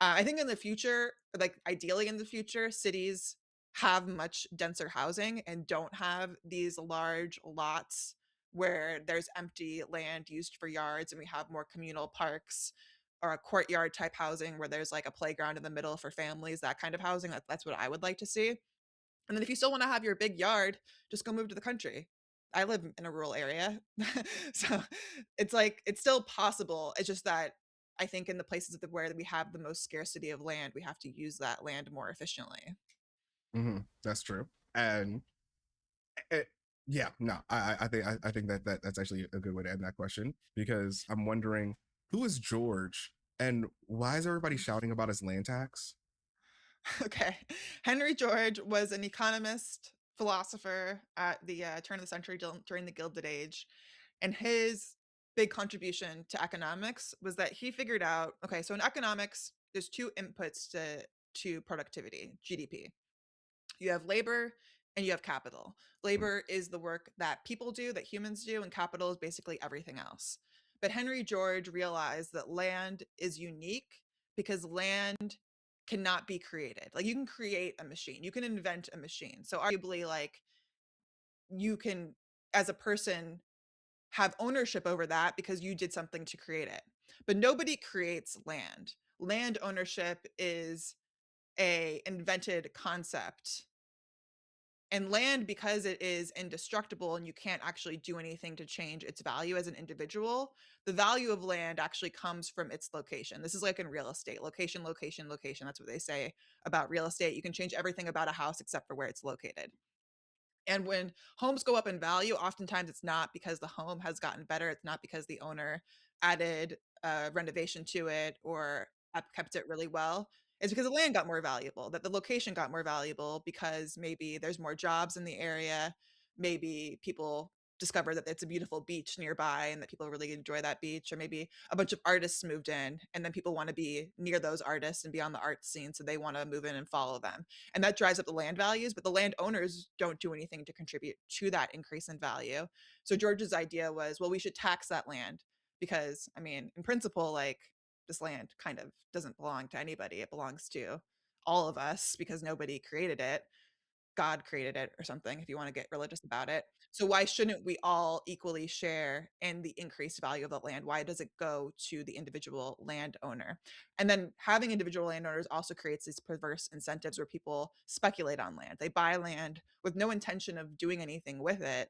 I think in the future, like ideally in the future, cities have much denser housing and don't have these large lots where there's empty land used for yards and we have more communal parks or a courtyard type housing where there's like a playground in the middle for families, that kind of housing. That's what I would like to see. And then if you still want to have your big yard, just go move to the country. I live in a rural area. So it's like it's still possible. It's just that I think in the places where we have the most scarcity of land, we have to use that land more efficiently. That's true. And it, yeah, no, I think that's actually a good way to end that question, because I'm wondering, who is George, and why is everybody shouting about his land tax? Okay. Henry George was an economist, philosopher at the turn of the century during the Gilded Age. And his big contribution to economics was that he figured out okay, so in economics, there's two inputs to productivity, GDP. You have labor and you have capital. Labor is the work that people do, that humans do, and capital is basically everything else. But Henry George realized that land is unique because land cannot be created. Like you can create a machine, you can invent a machine. So arguably like you can as a person have ownership over that because you did something to create it. But nobody creates land. Land ownership is a invented concept, and land, because it is indestructible and you can't actually do anything to change its value as an individual, the value of land actually comes from its location. This is like in real estate: location, location, location. That's what they say about real estate. You can change everything about a house except for where it's located. And when homes go up in value, oftentimes it's not because the home has gotten better. It's not because the owner added renovation to it or kept it really well. It's because the land got more valuable, that the location got more valuable because maybe there's more jobs in the area. Maybe people discover that it's a beautiful beach nearby and that people really enjoy that beach. Or maybe a bunch of artists moved in and then people want to be near those artists and be on the art scene. So they want to move in and follow them, and that drives up the land values, but the landowners don't do anything to contribute to that increase in value. So George's idea was, well, we should tax that land because, I mean, in principle, like this land kind of doesn't belong to anybody. It belongs to all of us because nobody created it. God created it or something, if you want to get religious about it. So why shouldn't we all equally share in the increased value of the land? Why does it go to the individual landowner? And then having individual landowners also creates these perverse incentives where people speculate on land. They buy land with no intention of doing anything with it,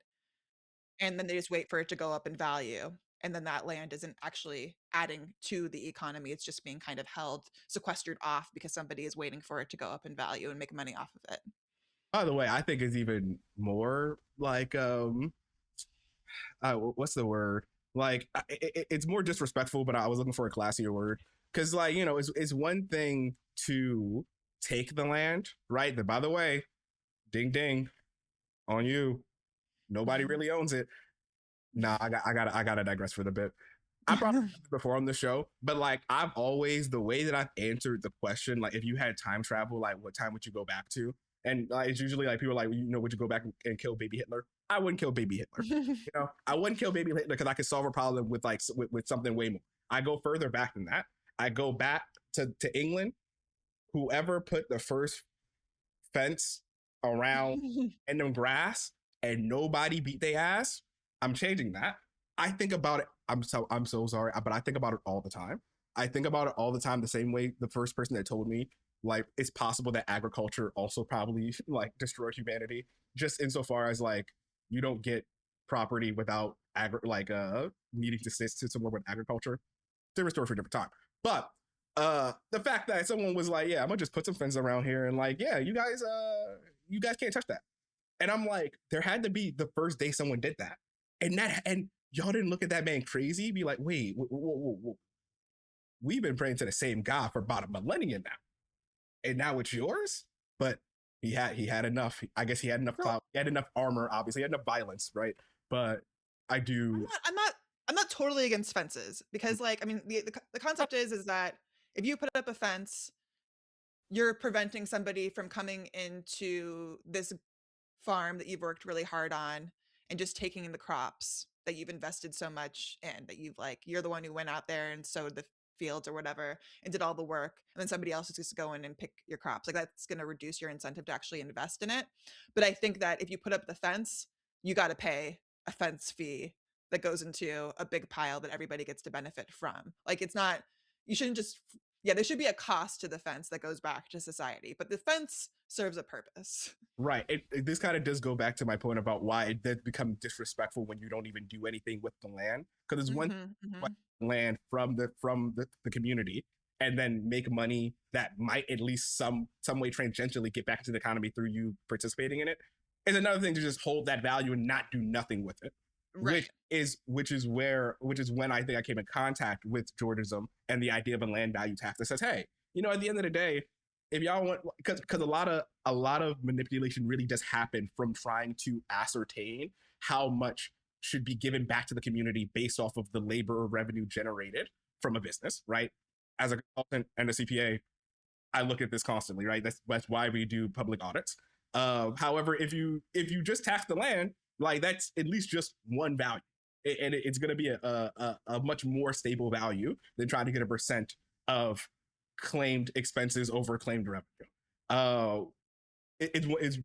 and then they just wait for it to go up in value. And then that land isn't actually adding to the economy. It's just being kind of held, sequestered off because somebody is waiting for it to go up in value and make money off of it. By the way, I think it's even more like what's the word? Like it's more disrespectful, but I was looking for a classier word because, like, you know, it's one thing to take the land, right? That, by the way, ding ding on you. Nobody really owns it. Nah, I gotta digress for the bit. I probably said this before on the show, but like I've always, the way that I've answered the question, like if you had time travel, like what time would you go back to? And it's usually like people are like, you know, would you go back and kill baby Hitler? I wouldn't kill baby Hitler. You know, I wouldn't kill baby Hitler because I could solve a problem with like with something way more. I go further back than that. I go back to England. Whoever put the first fence around and them grass and nobody beat their ass, I'm changing that. I think about it. I'm so sorry, but I think about it all the time. I think about it all the time the same way the first person that told me like it's possible that agriculture also probably like destroyed humanity, just insofar as like you don't get property without needing to sit somewhere with agriculture. Different story for a different time. But the fact that someone was like, yeah, I'm gonna just put some fence around here and like, yeah, you guys can't touch that. And I'm like, there had to be the first day someone did that. And y'all didn't look at that man crazy, be like, wait, whoa. We've been praying to the same God for about a millennium now. And now it's yours? But he had enough. I guess he had enough clout. He had enough armor, obviously. He had enough violence, right? But I do. I'm not totally against fences because, like, I mean, the concept is that if you put up a fence, you're preventing somebody from coming into this farm that you've worked really hard on and just taking in the crops that you've invested so much in, that you're the one who went out there and sowed the fields or whatever and did all the work, and then somebody else is just go in and pick your crops. Like, that's going to reduce your incentive to actually invest in it. But I think that if you put up the fence, you got to pay a fence fee that goes into a big pile that everybody gets to benefit from. Like, it's not, you shouldn't just, yeah, there should be a cost to the fence that goes back to society, but the fence serves a purpose. Right. This kind of does go back to my point about why it did become disrespectful when you don't even do anything with the land. Because it's one land from the community and then make money that might at least some way tangentially get back into the economy through you participating in it. It's another thing to just hold that value and not do nothing with it. Right. Which is when I think I came in contact with Georgism and the idea of a land value tax that says, hey, you know, at the end of the day, if y'all want, because a lot of manipulation really does happen from trying to ascertain how much should be given back to the community based off of the labor or revenue generated from a business, right? As a consultant and a CPA, I look at this constantly, right? That's why we do public audits. However, if you just tax the land, like that's at least just one value, and it's going to be a much more stable value than trying to get a percent of claimed expenses over claimed revenue. It's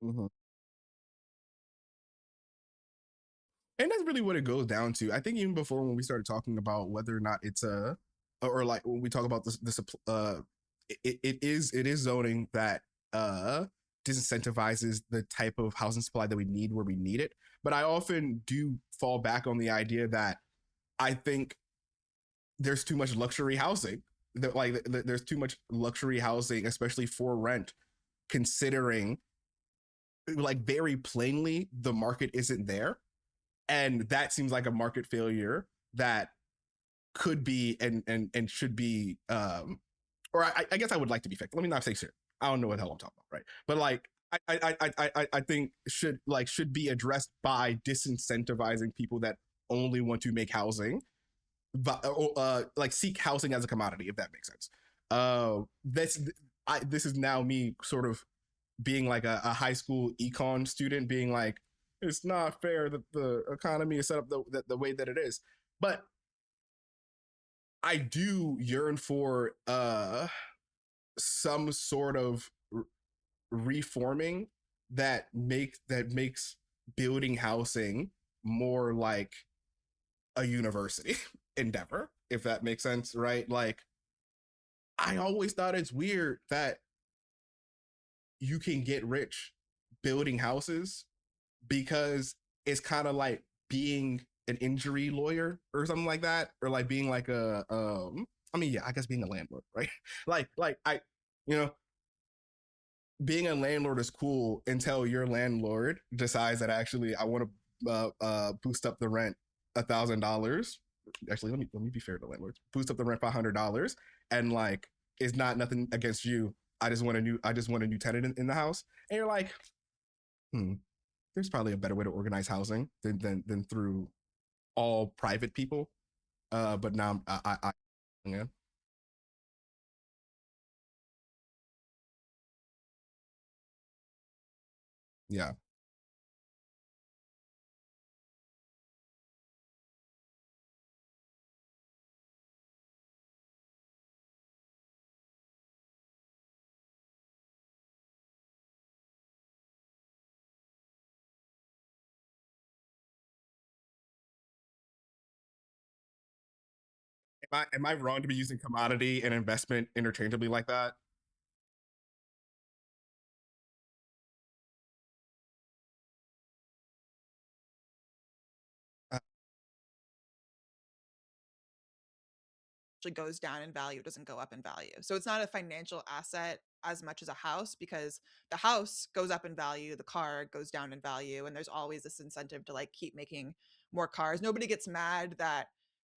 Mhm. And that's really what it goes down to. I think even before when we started talking about whether or not it's a, or like when we talk about this it is zoning that disincentivizes the type of housing supply that we need where we need it. But I often do fall back on the idea that I think there's too much luxury housing. That like there's too much luxury housing, especially for rent, considering like very plainly the market isn't there, and that seems like a market failure that could be and should be or I guess I would like to be fixed. Let me not say shit. I don't know what the hell I'm talking about, right? But like I think should be addressed by disincentivizing people that only want to make housing, but like seek housing as a commodity, if that makes sense. This is now me sort of being like a high school econ student, being like, it's not fair that the economy is set up the way that it is. But I do yearn for some sort of reforming that makes building housing more like a university endeavor, if that makes sense, right? Like, I always thought it's weird that you can get rich building houses because it's kind of like being an injury lawyer or something like that, or like being like a I mean, yeah, I guess being a landlord, right? like I, you know, being a landlord is cool until your landlord decides that actually I want to boost up the rent $1,000. Actually, let me be fair to landlords. Boost up the rent $500, and like it's not nothing against you. I just want a new tenant in the house, and you're like, hmm, there's probably a better way to organize housing than through all private people. But now yeah. Yeah. Am I wrong to be using commodity and investment interchangeably like that? Uh, Actually goes down in value, doesn't go up in value. So it's not a financial asset as much as a house, because the house goes up in value, the car goes down in value, and there's always this incentive to like keep making more cars. Nobody gets mad that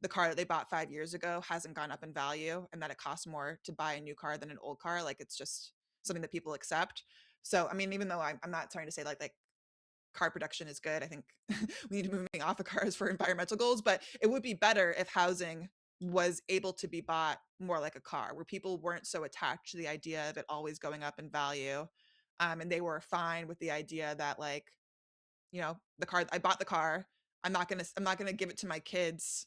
the car that they bought 5 years ago hasn't gone up in value and that it costs more to buy a new car than an old car. Like, it's just something that people accept. So I mean, even though I'm not trying to say like car production is good. I think we need to be moving off of cars for environmental goals, but it would be better if housing was able to be bought more like a car, where people weren't so attached to the idea of it always going up in value. And they were fine with the idea that, like, the car, I bought the car. I'm not gonna give it to my kids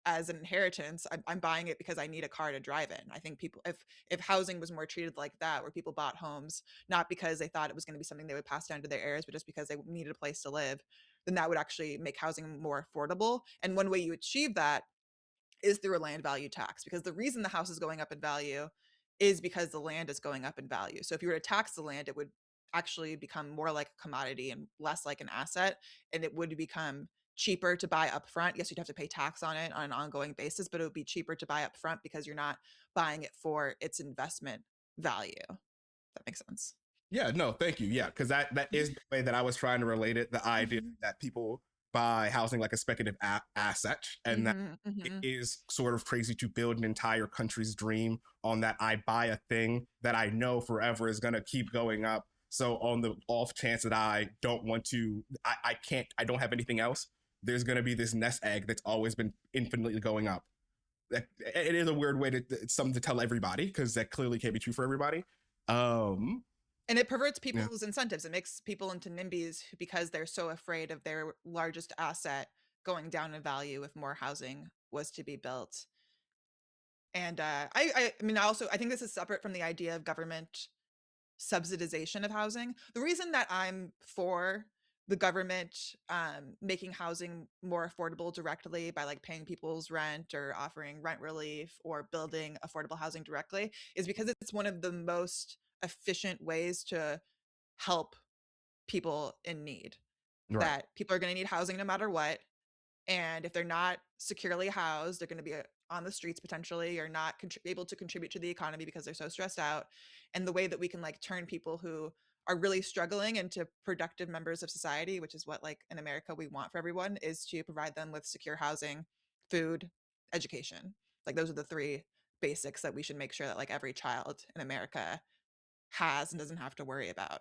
as an inheritance. I'm buying it because I need a car to drive in. I think people, if housing was more treated like that, where people bought homes not because they thought it was going to be something they would pass down to their heirs, but just because they needed a place to live, then that would actually make housing more affordable. And one way you achieve that is through a land value tax, because the reason the house is going up in value is because the land is going up in value. So if you were to tax the land, it would actually become more like a commodity and less like an asset, and it would become cheaper to buy upfront. Yes, you'd have to pay tax on it on an ongoing basis, but it would be cheaper to buy upfront because you're not buying it for its investment value. That makes sense. Yeah, no, thank you. Yeah, because that is the way that I was trying to relate it. The idea Mhm. that people buy housing like a speculative asset, and that Mhm. it Mhm. is sort of crazy to build an entire country's dream on that. I buy a thing that I know forever is going to keep going up. So on the off chance that I don't want to, I can't, I don't have anything else, there's going to be this nest egg that's always been infinitely going up. It is a weird way to something to tell everybody, because that clearly can't be true for everybody. Um, And it perverts yeah. people's incentives. It makes people into NIMBYs because they're so afraid of their largest asset going down in value if more housing was to be built. And I mean, I think this is separate from the idea of government subsidization of housing. The reason that I'm for the government making housing more affordable directly by like paying people's rent or offering rent relief or building affordable housing directly is because it's one of the most efficient ways to help people in need. Right. That people are going to need housing no matter what, and if they're not securely housed, they're going to be on the streets potentially, or not able to contribute to the economy because they're so stressed out. And the way that we can like turn people who are really struggling into productive members of society, which is what like in America we want for everyone, is to provide them with secure housing, food, education. Like, those are the three basics that we should make sure that like every child in America has and doesn't have to worry about.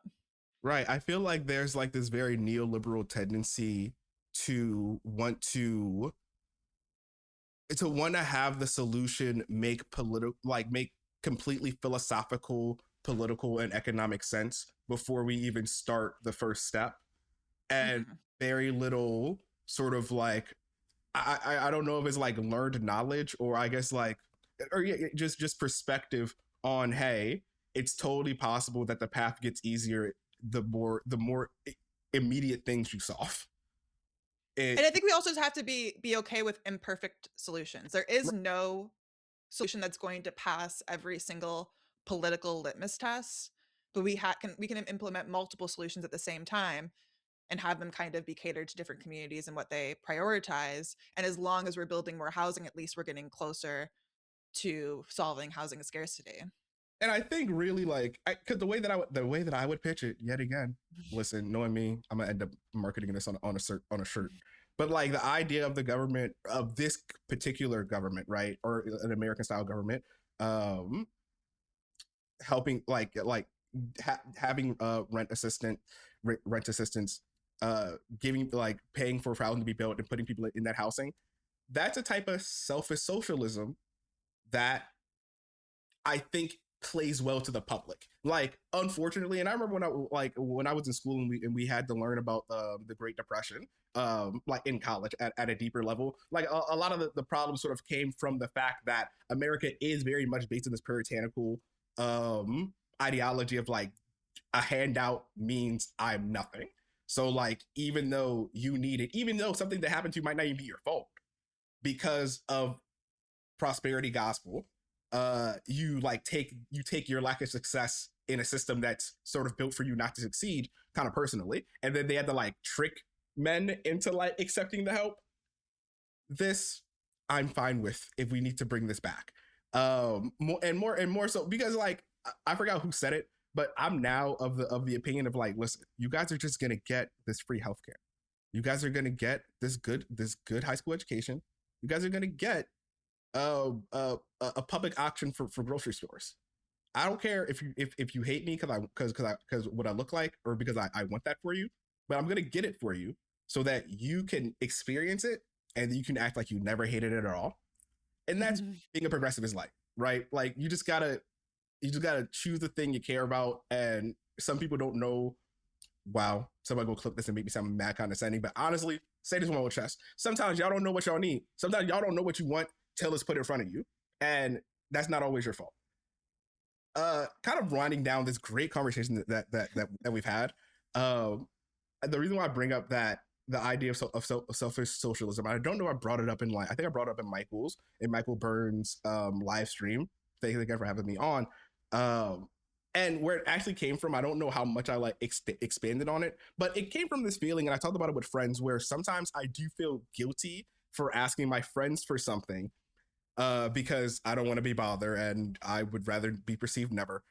Right. I feel like there's like this very neoliberal tendency to want to have the solution make political, like make completely philosophical, political, and economic sense before we even start the first step, and Mhm. very little sort of like I don't know if it's like learned knowledge, or I guess like, or yeah, just perspective on, hey, it's totally possible that the path gets easier the more immediate things you solve. It And I think we also just have to be okay with imperfect solutions. There is no solution that's going to pass every single political litmus test, but we can implement multiple solutions at the same time and have them kind of be catered to different communities and what they prioritize. And as long as we're building more housing, at least we're getting closer to solving housing scarcity. and I think really like, because the way that I would pitch it yet again. Listen, knowing me, I'm gonna end up marketing this on a shirt. But like the idea of the government, of this particular government, right, or an American style government, um, helping having rent assistance, giving like paying for housing to be built and putting people in that housing. That's a type of selfish socialism that I think plays well to the public. Like, unfortunately, and I remember when I was in school, and we had to learn about the Great Depression, like in college at a deeper level. Like a lot of the problems sort of came from the fact that America is very much based on this puritanical ideology of like a handout means I'm nothing. So like, even though you need it, even though something that happened to you might not even be your fault, because of prosperity gospel, you take your lack of success in a system that's sort of built for you not to succeed, kind of personally, and then they had to like trick men into like accepting the help. This I'm fine with if we need to bring this back. More so, because like I forgot who said it, but I'm now of the opinion of like, listen, you guys are just gonna get this free healthcare. You guys are gonna get this good high school education. You guys are gonna get a public auction for grocery stores. I don't care if you hate me because what I look like, or because I want that for you, but I'm gonna get it for you so that you can experience it and you can act like you never hated it at all. And that's being a progressive is like, right? Like, you just gotta choose the thing you care about. And some people don't know. Wow, somebody go clip this and make me sound mad condescending, but honestly, say this one with chest. Sometimes y'all don't know what y'all need. Sometimes y'all don't know what you want till it's put in front of you, and that's not always your fault. Kind of winding down this great conversation that we've had. Um, the reason why I bring up that the idea of selfish socialism, I don't know, I brought it up in like, I think I brought it up in Michael Burns' live stream. Thank you again for having me on. Um, and where it actually came from, I don't know how much I like expanded on it, but it came from this feeling, and I talked about it with friends, where sometimes I do feel guilty for asking my friends for something, because I don't want to be bothered and I would rather be perceived never.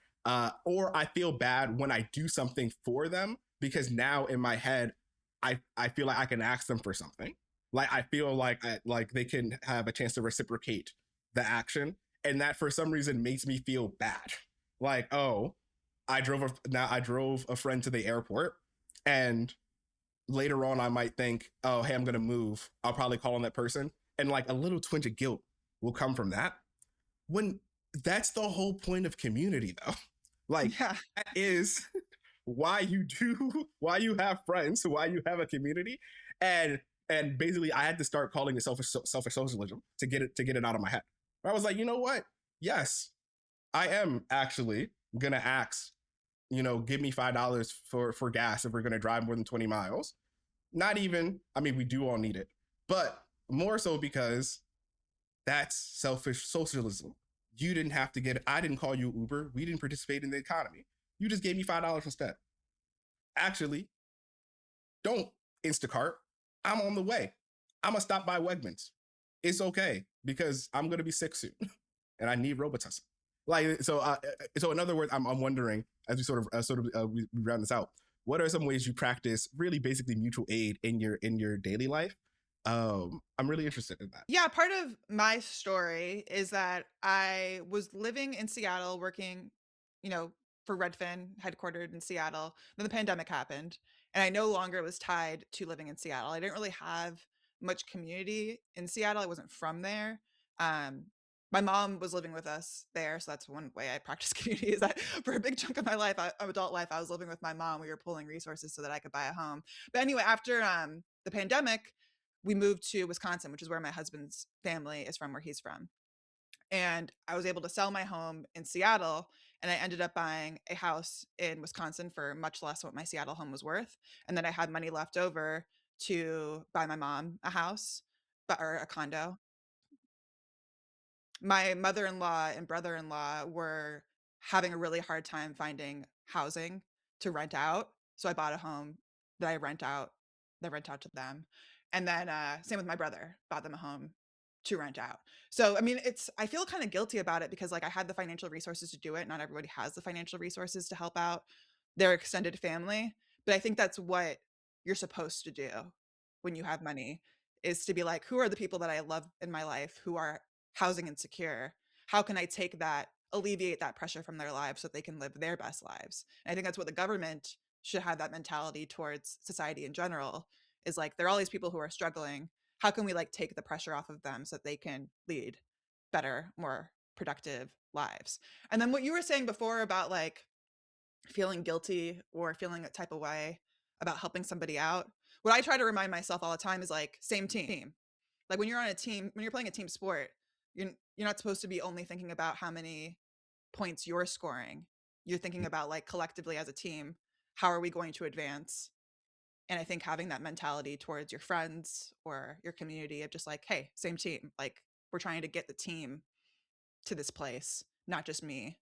Or I feel bad when I do something for them, because now in my head, I feel like I can ask them for something. Like, I feel like they can have a chance to reciprocate the action, and that for some reason makes me feel bad. Like, oh, I drove a friend to the airport, and later on I might think, oh, hey, I'm gonna move. I'll probably call on that person, and like a little twinge of guilt will come from that. When that's the whole point of community, though. Like, Yeah. that is why you have friends, why you have a community. And basically I had to start calling it selfish socialism to get it out of my head. I was like, you know what? Yes, I am actually gonna ask, give me $5 for gas if we're gonna drive more than 20 miles. Not even, I mean, we do all need it, but more so because that's selfish socialism. You didn't have to get it. I didn't call you Uber. We didn't participate in the economy. You just gave me $5 instead. Actually, don't Instacart. I'm on the way. I'm gonna stop by Wegmans. It's okay because I'm gonna be sick soon, and I need Robitussin. Like, so in other words, I'm wondering, as we round this out, what are some ways you practice really basically mutual aid in your daily life? I'm really interested in that. Yeah, part of my story is that I was living in Seattle working, you know, for Redfin, headquartered in Seattle. Then the pandemic happened, and I no longer was tied to living in Seattle. I didn't really have much community in Seattle. I wasn't from there. Um, my mom was living with us there, so that's one way I practice community. Is that for a big chunk of my life, adult life, I was living with my mom. We were pulling resources so that I could buy a home. But anyway, after the pandemic, we moved to Wisconsin, which is where my husband's family is from, where he's from. And I was able to sell my home in Seattle, and I ended up buying a house in Wisconsin for much less what my Seattle home was worth. And then I had money left over to buy my mom a house, or a condo. My mother-in-law and brother-in-law were having a really hard time finding housing to rent out. So I bought a home that I rent out to them. And then same with my brother, bought them a home to rent out. So I mean, I feel kind of guilty about it because like I had the financial resources to do it. Not everybody has the financial resources to help out their extended family. But I think that's what you're supposed to do when you have money, is to be like, who are the people that I love in my life who are housing insecure? How can I take that, alleviate that pressure from their lives so that they can live their best lives? And I think that's what the government should have, that mentality towards society in general, is like, there are all these people who are struggling. How can we like take the pressure off of them so that they can lead better, more productive lives? And then what you were saying before about like feeling guilty or feeling a type of way about helping somebody out, what I try to remind myself all the time is like, same team. Like when you're on a team, when you're playing a team sport, you're not supposed to be only thinking about how many points you're scoring. You're thinking about like collectively as a team, how are we going to advance? And I think having that mentality towards your friends or your community of just like, hey, same team. Like we're trying to get the team to this place, not just me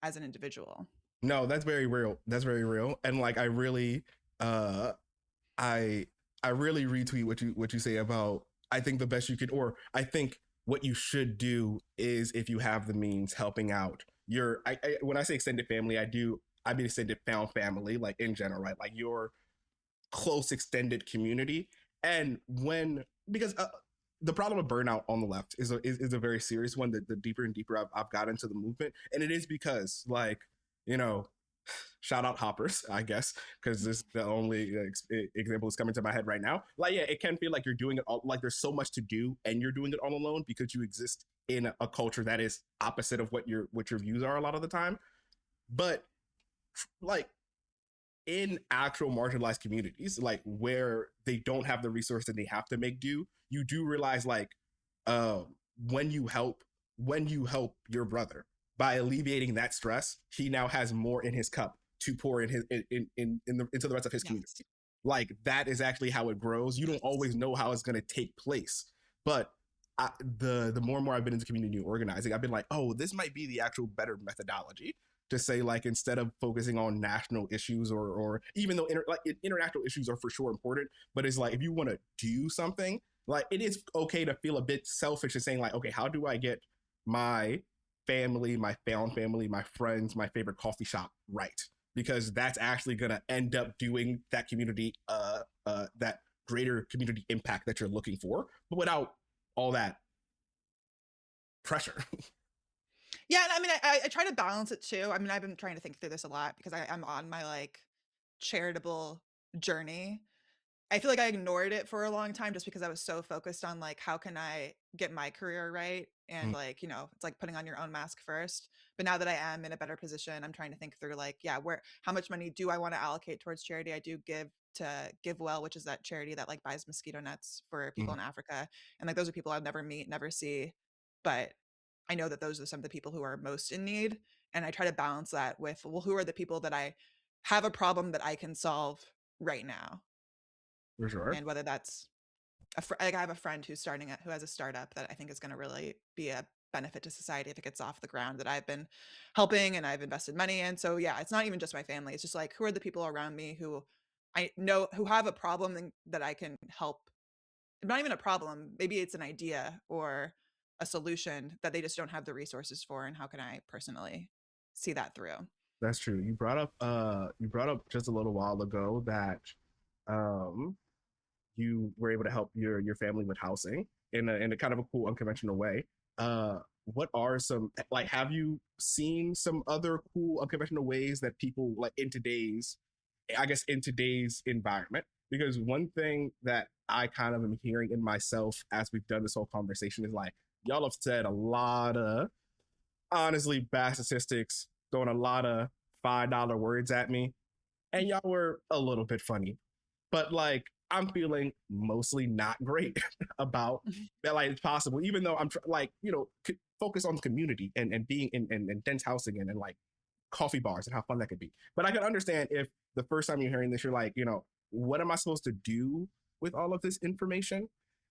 as an individual. No, that's very real. That's very real. And like uh I I really retweet what you say about, I think the best you could, or I think what you should do is, if you have the means, helping out your, when I say extended family, I mean extended found family, like in general, right? Like your close extended community. And when, because the problem of burnout on the left is a very serious one. That the deeper and deeper I've got into the movement, and it is because like, you know, shout out hoppers, I guess, because this is the only example that's coming to my head right now. Like, yeah, it can feel like you're doing it all, like there's so much to do and you're doing it all alone because you exist in a culture that is opposite of what your views are a lot of the time. But like in actual marginalized communities, like where they don't have the resource and they have to make do, you do realize like, uh, when you help your brother by alleviating that stress, he now has more in his cup to pour in his into the rest of his community. Yes. Like that is actually how it grows. You don't always know how it's going to take place, but the more and more I've been into community organizing, I've been like, oh, this might be the actual better methodology to say, like, instead of focusing on national issues, or even though international issues are for sure important, but it's like if you want to do something, like it is okay to feel a bit selfish and saying like, okay, how do I get my family, my found family, my friends, my favorite coffee shop right? Because that's actually gonna end up doing that community, that greater community impact that you're looking for, but without all that pressure. Yeah, and I mean, I try to balance it too. I mean, I've been trying to think through this a lot because I'm on my like charitable journey. I feel like I ignored it for a long time just because I was so focused on like how can I get my career right, and Mm, like, it's like putting on your own mask first. But now that I am in a better position, I'm trying to think through like, yeah, where how much money do I want to allocate towards charity? I do give to Give Well, which is that charity that like buys mosquito nets for people mm, in Africa. And like those are people I'd never meet, never see, but I know that those are some of the people who are most in need. And I try to balance that with, well, who are the people that I have a problem that I can solve right now? for sure. And whether that's like I have a friend who has a startup that I think is going to really be a benefit to society if it gets off the ground, that I've been helping and I've invested money in. So yeah, it's not even just my family. It's just like, who are the people around me who I know who have a problem that I can help? Not even a problem. Maybe it's an idea or a solution that they just don't have the resources for. And how can I personally see that through? That's true. You brought up just a little while ago that um you were able to help your family with housing in a kind of a cool unconventional way. what are some, like, have you seen some other cool unconventional ways that people, like, in today's, I guess, in today's environment? Because one thing that I kind of am hearing in myself as we've done this whole conversation is like, y'all have said a lot of honestly bad statistics, throwing a lot of $5 words at me, and y'all were a little bit funny. But like, I'm feeling mostly not great about that. Like, it's possible, even though like, focus on the community and being in dense housing and like coffee bars and how fun that could be. But I can understand if the first time you're hearing this, you're like, what am I supposed to do with all of this information?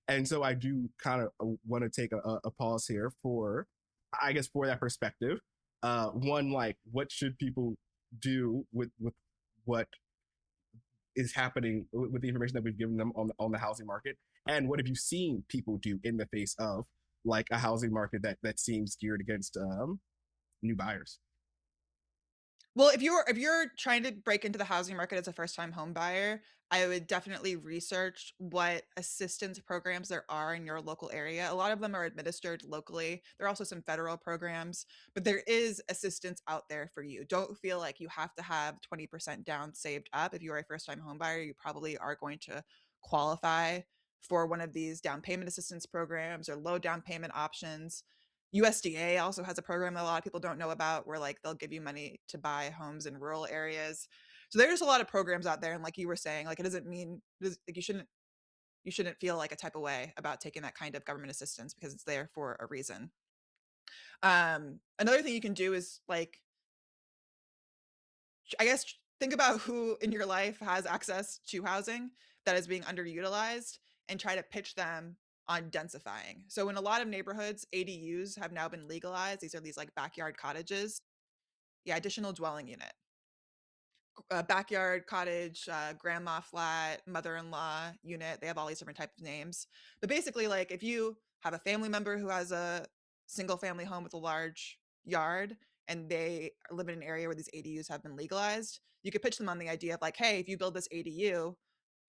And so I do kind of want to take a pause here for, I guess, for that perspective. One, like, what should people do with what is happening with the information that we've given them on the housing market, and what have you seen people do in the face of like a housing market that seems geared against new buyers? Well, if you're trying to break into the housing market as a first-time home buyer, I would definitely research what assistance programs there are in your local area. A lot of them are administered locally. There are also some federal programs, but there is assistance out there for you. Don't feel like you have to have 20% down saved up. If you are a first-time home buyer, you probably are going to qualify for one of these down payment assistance programs or low down payment options. USDA also has a program that a lot of people don't know about where like they'll give you money to buy homes in rural areas. So there's a lot of programs out there, and like you were saying, like it doesn't mean like you shouldn't feel like a type of way about taking that kind of government assistance because it's there for a reason. Another thing you can do is like I guess think about who in your life has access to housing that is being underutilized and try to pitch them on densifying. So in a lot of neighborhoods, ADUs have now been legalized. These are these like backyard cottages. Yeah, additional dwelling unit. Backyard cottage, grandma flat, mother-in-law unit. They have all these different types of names. But basically, like if you have a family member who has a single family home with a large yard and they live in an area where these ADUs have been legalized, you could pitch them on the idea of like, hey, if you build this ADU,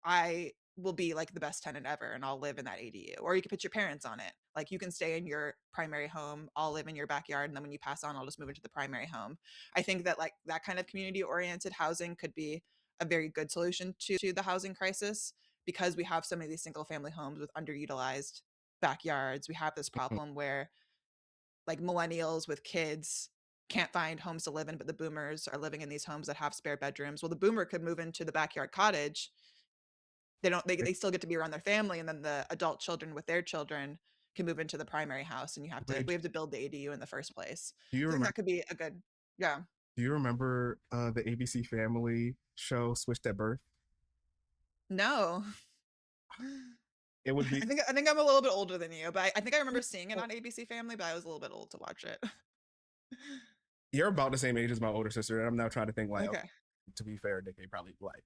I will be like the best tenant ever and I'll live in that ADU. Or you could put your parents on it. Like you can stay in your primary home, I'll live in your backyard, and then when you pass on, I'll just move into the primary home. I think that like that kind of community oriented housing could be a very good solution to the housing crisis because we have so many of these single family homes with underutilized backyards. We have this problem where like millennials with kids can't find homes to live in, but the boomers are living in these homes that have spare bedrooms. Well, the boomer could move into the backyard cottage. They still get to be around their family, and then the adult children with their children can move into the primary house, and we Which, have to build the ADU in the first place. do you So I think remember? that could be a good, yeah. Do you remember the ABC Family show Switched at Birth? No. It would be. I think I'm a little bit older than you, but I think I remember seeing it on ABC Family, but I was a little bit old to watch it. You're about the same age as my older sister, and I'm now trying to think like, okay, Okay. to be fair, Nick, probably like.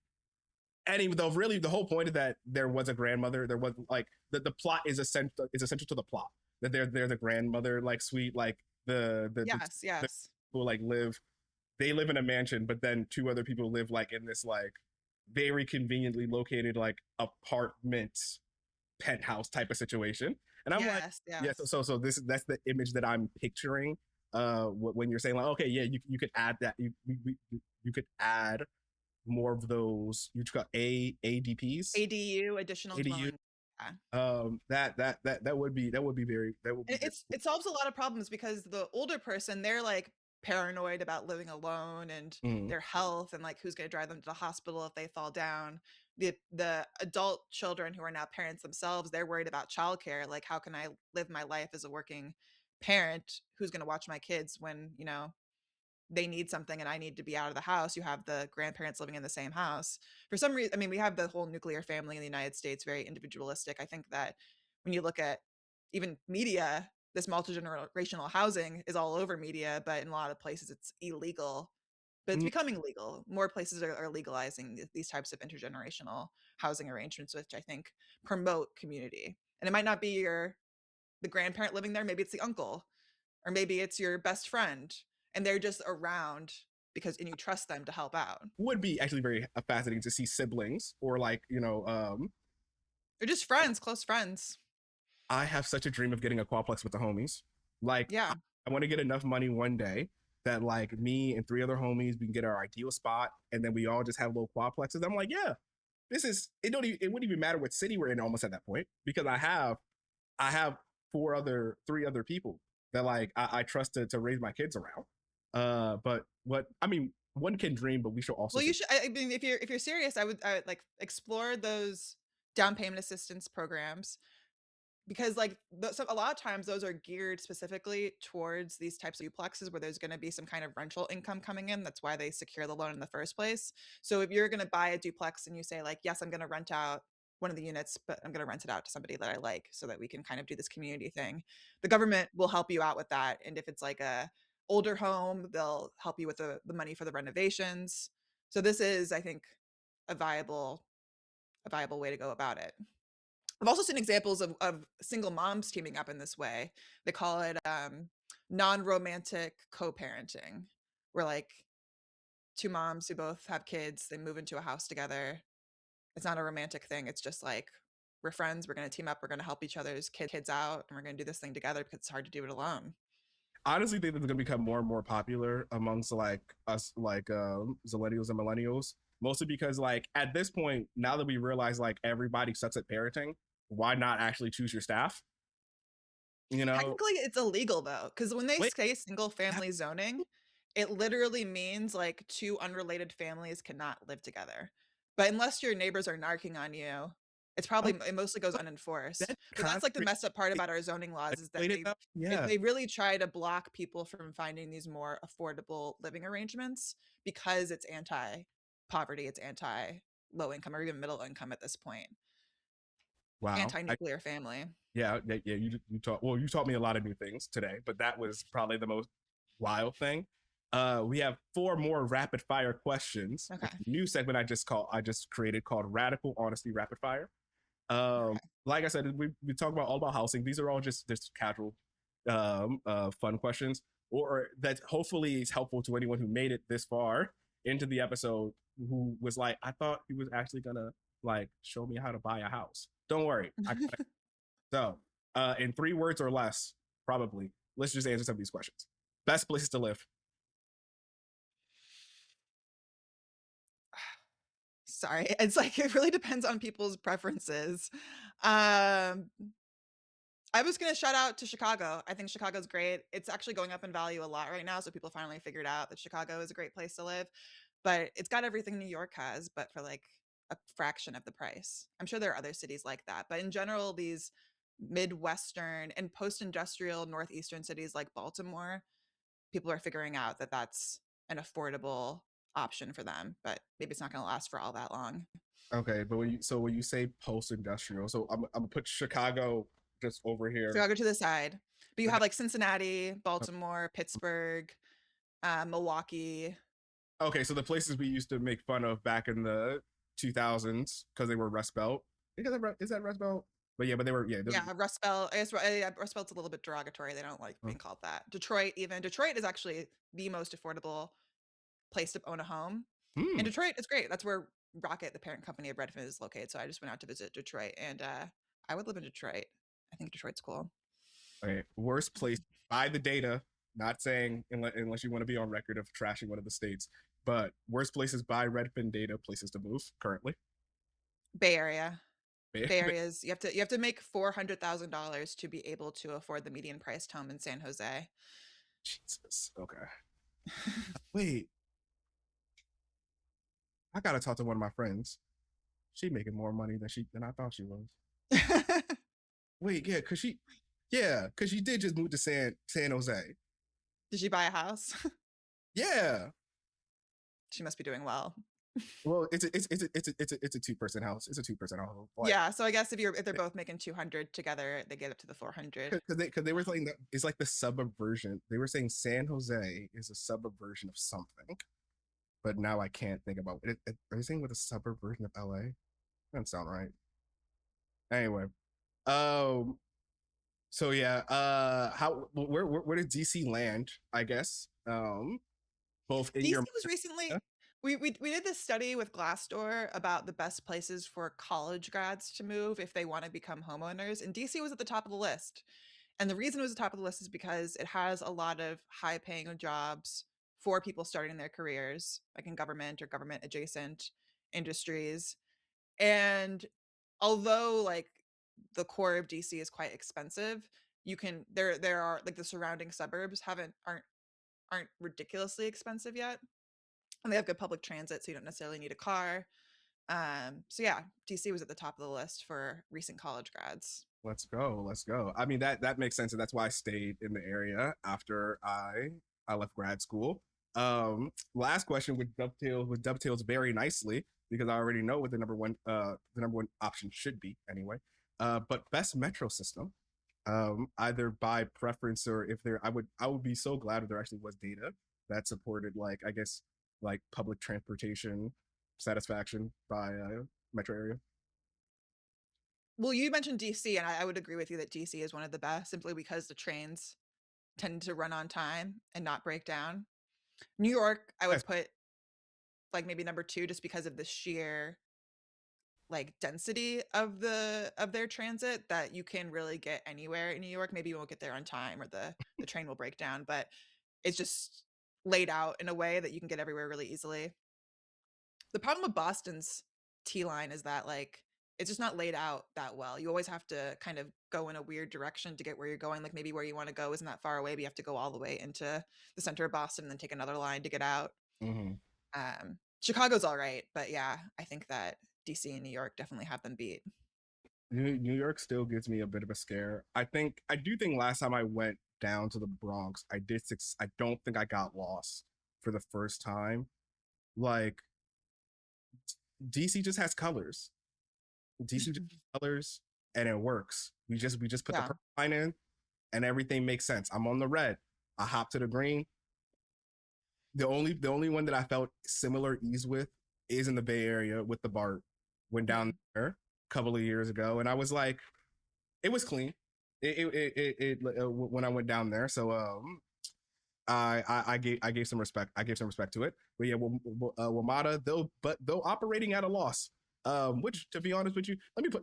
And even though really the whole point of that there was a grandmother, there was like the plot is essential to the plot that they're the grandmother like sweet like Yes, the yes. people like live in a mansion, but then two other people live like in this like very conveniently located like apartment penthouse type of situation. And I'm like, Yes, yeah, yes. so that's the image that I'm picturing when you're saying like, okay, yeah, you could add that, you could add more of those, you got ADPs, ADU, additional ADU. dwelling. Yeah. That would be very, that would be very cool. It solves a lot of problems because the older person, they're like paranoid about living alone and Mhm. their health and like who's going to drive them to the hospital if they fall down. The adult children who are now parents themselves, they're worried about childcare. Like, how can I live my life as a working parent who's going to watch my kids when, they need something and I need to be out of the house? You have the grandparents living in the same house. For some reason, I mean, we have the whole nuclear family in the United States, very individualistic. I think that when you look at even media, this multi-generational housing is all over media, but in a lot of places it's illegal. But it's Mhm. becoming legal. More places are legalizing these types of intergenerational housing arrangements, which I think promote community. And it might not be the grandparent living there, maybe it's the uncle, or maybe it's your best friend, and they're just around and you trust them to help out. Would be actually very fascinating to see siblings or like, They're just friends, close friends. I have such a dream of getting a quadplex with the homies. Like, Yeah. I want to get enough money one day that like me and three other homies, we can get our ideal spot, and then we all just have little quadplexes. I'm like, yeah, this is it. Don't even, it wouldn't even matter what city we're in almost at that point because I have three other people that like I trust to raise my kids around. But what I mean, one can dream, but we should also Well, say, you should. I mean, if you're serious, I would like explore those down payment assistance programs because like so a lot of times those are geared specifically towards these types of duplexes where there's going to be some kind of rental income coming in. That's why they secure the loan in the first place. So if you're going to buy a duplex and you say like, yes, I'm going to rent out one of the units, but I'm going to rent it out to somebody that I like so that we can kind of do this community thing, the government will help you out with that. And if it's like a older home, they'll help you with the money for the renovations. So this is, I think, a viable way to go about it. I've also seen examples of single moms teaming up in this way. They call it non-romantic co-parenting, where like two moms who both have kids, they move into a house together. It's not a romantic thing. It's just like we're friends. We're going to team up. We're going to help each other's kids out, and we're going to do this thing together because it's hard to do it alone. honestly think that it's gonna become more and more popular amongst like us, like millennials and millennials. Mostly because like at this point, now that we realize like everybody sucks at parenting, why not actually choose your staff? You know, Technically, it's illegal though, because when they wait, say single family zoning, it literally means like two unrelated families cannot live together. But unless your neighbors are narking on you, it's probably it mostly goes unenforced. that But that's like the concrete messed up part about our zoning laws is that regulated though. Yeah. they really try to block people from finding these more affordable living arrangements because it's anti poverty, it's anti low income or even middle income at this point, Wow. anti nuclear family. Yeah. You taught me a lot of new things today, but that was probably the most wild thing. We have four more rapid fire questions, Okay. which is a new segment I just created called Radical Honesty Rapid Fire. Okay. Like I said, we talk about all about housing. These are all just casual, fun questions, or that hopefully is helpful to anyone who made it this far into the episode who was like, I thought he was actually gonna like show me how to buy a house. Don't worry, I got it. So, in 3 words or less, probably. Let's just answer some of these questions. Best places to live. Sorry. It's like it really depends on people's preferences. Um, I was gonna shout out to Chicago. I think Chicago's great. It's actually going up in value a lot right now, so people finally figured out that Chicago is a great place to live. But it's got everything New York has, but for like a fraction of the price. I'm sure there are other cities like that, but in general, these Midwestern and post-industrial Northeastern cities like Baltimore, people are figuring out that that's an affordable option for them, but maybe it's not going to last for all that long. Okay, but when you say post industrial, so I'm gonna put Chicago just over So here. I'll go to the side. But you But have like Cincinnati, Baltimore, Pittsburgh, Milwaukee. okay, so the places we used to make fun of back in the 2000s because they were Rust Belt. Is that Rust Belt? But yeah, but they were Yeah, Rust Belt. I guess Rust Belt's a little bit derogatory. They don't like being called that. Detroit, even. Detroit is actually the most affordable place to own a home. And hmm. Detroit is great. That's where Rocket, the parent company of Redfin, is located. So I just went out to visit Detroit and I would live in Detroit. I think Detroit's cool. Okay, worst place by the data. Not saying unless you want to be on record of trashing one of the states, but worst places by Redfin data, places to move currently. Bay Area. Bay Area is you have to make $400,000 to be able to afford the median priced home in San Jose. Jesus. Okay. Wait, I gotta talk to one of my friends. She making more money than I thought she was. Wait, cause she did just move to San Jose. Did she buy a house? Yeah. She must be doing well. Well, it's a 2-person house. It's a 2-person house. Like, Yeah, so I guess if they're both making 200 together, they get up to the 400. because they were saying that it's like the suburb version. They were saying San Jose is a suburb version of something, but now I can't think about it. Are they saying with a suburb version of LA? Doesn't sound right. Anyway, um, so yeah, where did DC land? I guess, both in DC your was recently we did this study with Glassdoor about the best places for college grads to move if they want to become homeowners, and DC was at the top of the list. And the reason it was the top of the list is because it has a lot of high paying jobs for people starting their careers, like in government or government adjacent industries. And although like the core of DC is quite expensive, you can there are like the surrounding suburbs aren't ridiculously expensive yet. And they have good public transit, so you don't necessarily need a car. So yeah, DC was at the top of the list for recent college grads. Let's go. Let's go. I mean, that makes sense, and that's why I stayed in the area after I left grad school. Last question would dovetails very nicely because I already know what the number one option should be anyway. But best metro system, either by preference or if there, I would be so glad if there actually was data that supported, like, I guess, like public transportation satisfaction by metro area. Well, you mentioned DC, and I would agree with you that DC is one of the best simply because the trains tend to run on time and not break down. New York, I would Yes. put like maybe number two just because of the sheer like density of their transit that you can really get anywhere in New York. Maybe you won't get there on time or the train will break down, but it's just laid out in a way that you can get everywhere really easily. The problem with Boston's T line is that like it's just not laid out that well. You always have to kind of go in a weird direction to get where you're going. Like maybe where you want to go isn't that far away, but you have to go all the way into the center of Boston and then take another line to get out. Mm-hmm. Chicago's all right, but yeah, I think that DC and New York definitely have them beat. New York still gives me a bit of a scare. I do think last time I went down to the Bronx, I don't think I got lost for the first time. Like, DC just has colors. DC just has colors and it works. We just put the Yeah. purple line in and everything makes sense. I'm on the red. I hop to the green. The only one that I felt similar ease with is in the Bay Area with the BART. Went down Mhm. there a couple of years ago and I was like, it was clean. When I went down there. So I gave some respect. I gave some respect to it. But yeah, WMATA, though operating at a loss. Which, to be honest with you, let me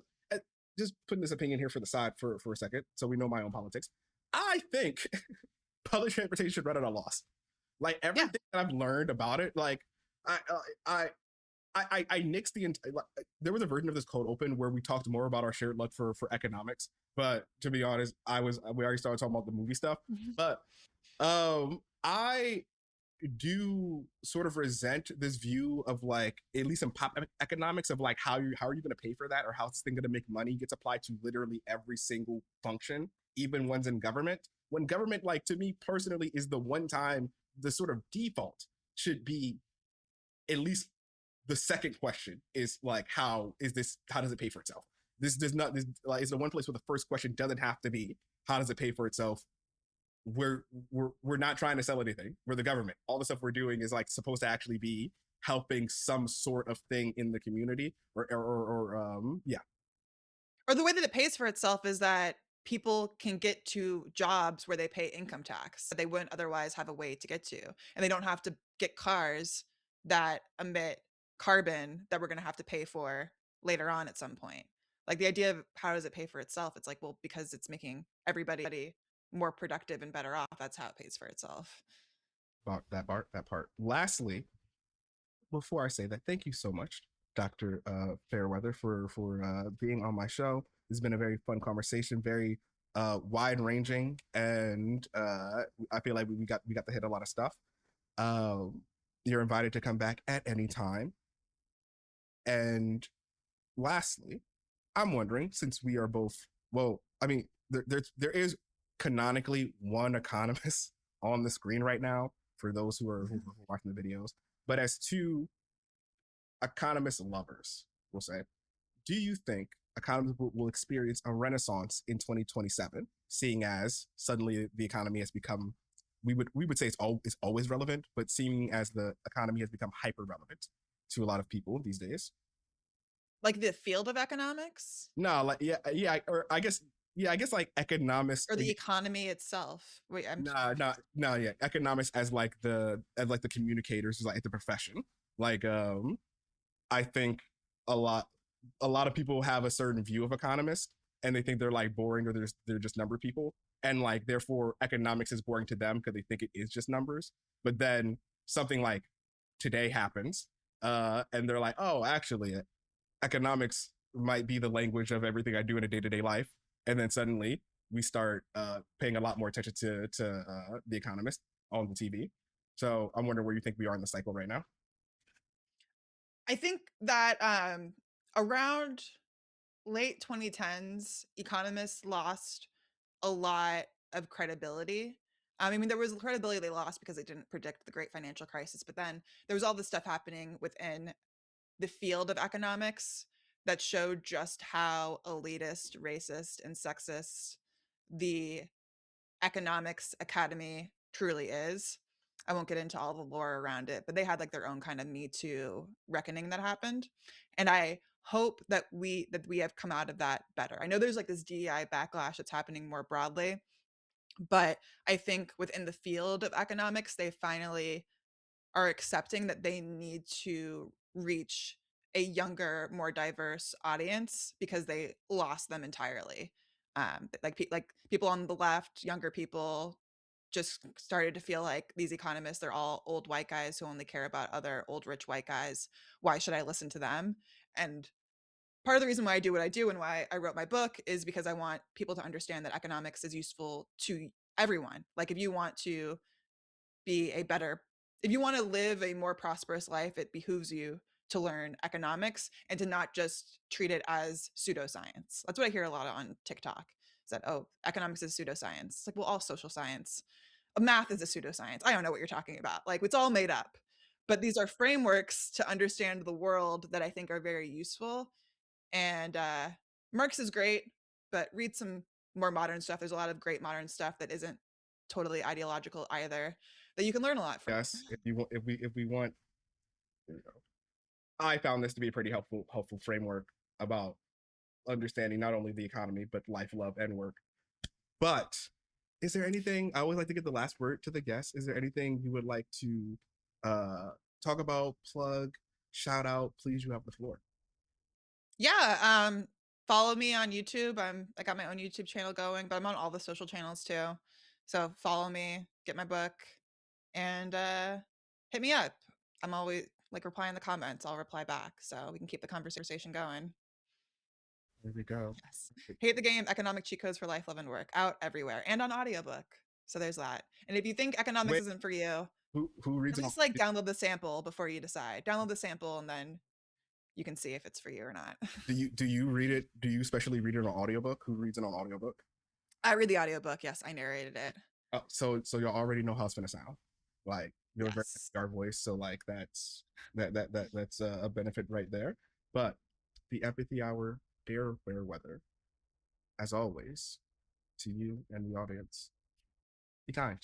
just putting this opinion here for the side for a second, so we know my own politics. I think public transportation should run at a loss. Like Yeah. everything that I've learned about it, like I I I nixed like, there was a version of this code open where we talked more about our shared love for economics. But to be honest, we already started talking about the movie stuff. But I do sort of resent this view of, like, at least in pop economics, of like how are you going to pay for that, or how this thing going to make money gets applied to literally every single function, even ones in government. When government, like, to me personally, is the one time the sort of default should be, at least the second question is like, how does it pay for itself? This does not, this like, is the one place where the first question doesn't have to be how does it pay for itself. We're not trying to sell anything. We're the government. All the stuff we're doing is like supposed to actually be helping some sort of thing in the community, or yeah. Or the way that it pays for itself is that people can get to jobs where they pay income tax that they wouldn't otherwise have a way to get to. And they don't have to get cars that emit carbon that we're going to have to pay for later on at some point. Like the idea of how does it pay for itself? It's like, well, because it's making everybody more productive and better off. That's how it pays for itself. About that part. Lastly, before I say that, thank you so much, Dr. Fairweather, for being on my show. This has been a very fun conversation, very wide ranging, and I feel like we got to hit a lot of stuff. Um, you're invited to come back at any time. And lastly, I'm wondering, since we are both, well, I mean, there is canonically one economist on the screen right now for those who are watching the videos, but as two economist lovers, we'll say, do you think economists will experience a renaissance in 2027, seeing as suddenly the economy has become, we would say it's always relevant, but seeing as the economy has become hyper relevant to a lot of people these days? Like the field of economics No, like, yeah, or I guess like economists. or the economy itself. Wait, I'm No, yeah, economics as like the communicators, is like the profession. Like, I think a lot a lot of people have a certain view of economists and they think they're like boring, or they're just number people. and like therefore economics is boring to them because they think it is just numbers. But then something like today happens, and they're like, oh, actually, economics might be the language of everything I do in a day-to-day life. And then suddenly we start paying a lot more attention to the Economist on the TV. So I'm wondering where you think we are in the cycle right now. I think that around late 2010s, economists lost a lot of credibility. I mean, there was credibility they lost because they didn't predict the great financial crisis, but then there was all this stuff happening within the field of economics that showed just how elitist, racist, and sexist the economics academy truly is. I won't get into all the lore around it, but they had like their own kind of Me Too reckoning that happened. And I hope that we have come out of that better. I know there's like this DEI backlash that's happening more broadly, but I think within the field of economics, they finally are accepting that they need to reach a younger, more diverse audience because they lost them entirely. Like people on the left, younger people, just started to feel like these economists, they're all old white guys who only care about other old rich white guys. Why should I listen to them? And part of the reason why I do what I do and why I wrote my book is because I want people to understand that economics is useful to everyone. Like if you want to be a better if you want to live a more prosperous life, it behooves you to learn economics and to not just treat it as pseudoscience. That's what I hear a lot on TikTok. Is that, oh, economics is pseudoscience. It's like, well, all social science. Math is a pseudoscience. I don't know what you're talking about. Like, it's all made up. But these are frameworks to understand the world that I think are very useful. And Marx is great, but read some more modern stuff. There's a lot of great modern stuff that isn't totally ideological either that you can learn a lot from. Yes, if we want, you know, I found this to be a pretty helpful framework about understanding not only the economy but life, love, and work. But is there anything I always like to give the last word to the guests? Is there anything you would like to uh, talk about, plug, shout out? Please, you have the floor. Yeah, follow me on YouTube. I got my own YouTube channel going, but I'm on all the social channels too. So follow me, get my book, and hit me up. I'm always like reply in the comments. I'll reply back so we can keep the conversation going. There we go. Yes. Hate the Game, Economic Cheat Codes for Life, Love, and Work, out everywhere and on audiobook. So there's that. And if you think economics Wait, isn't for you, who reads at it on? least like download the sample before you decide. Download the sample and then you can see if it's for you or not. Do you read it? Do you especially read it on audiobook? Who reads it on audiobook? I read the audiobook. Yes, I narrated it. So y'all already know how it's gonna sound. Like you're a very Yes. our voice, so like that's a benefit right there. But the empathy hour, Daryl Fairweather, as always, to you and the audience, be kind.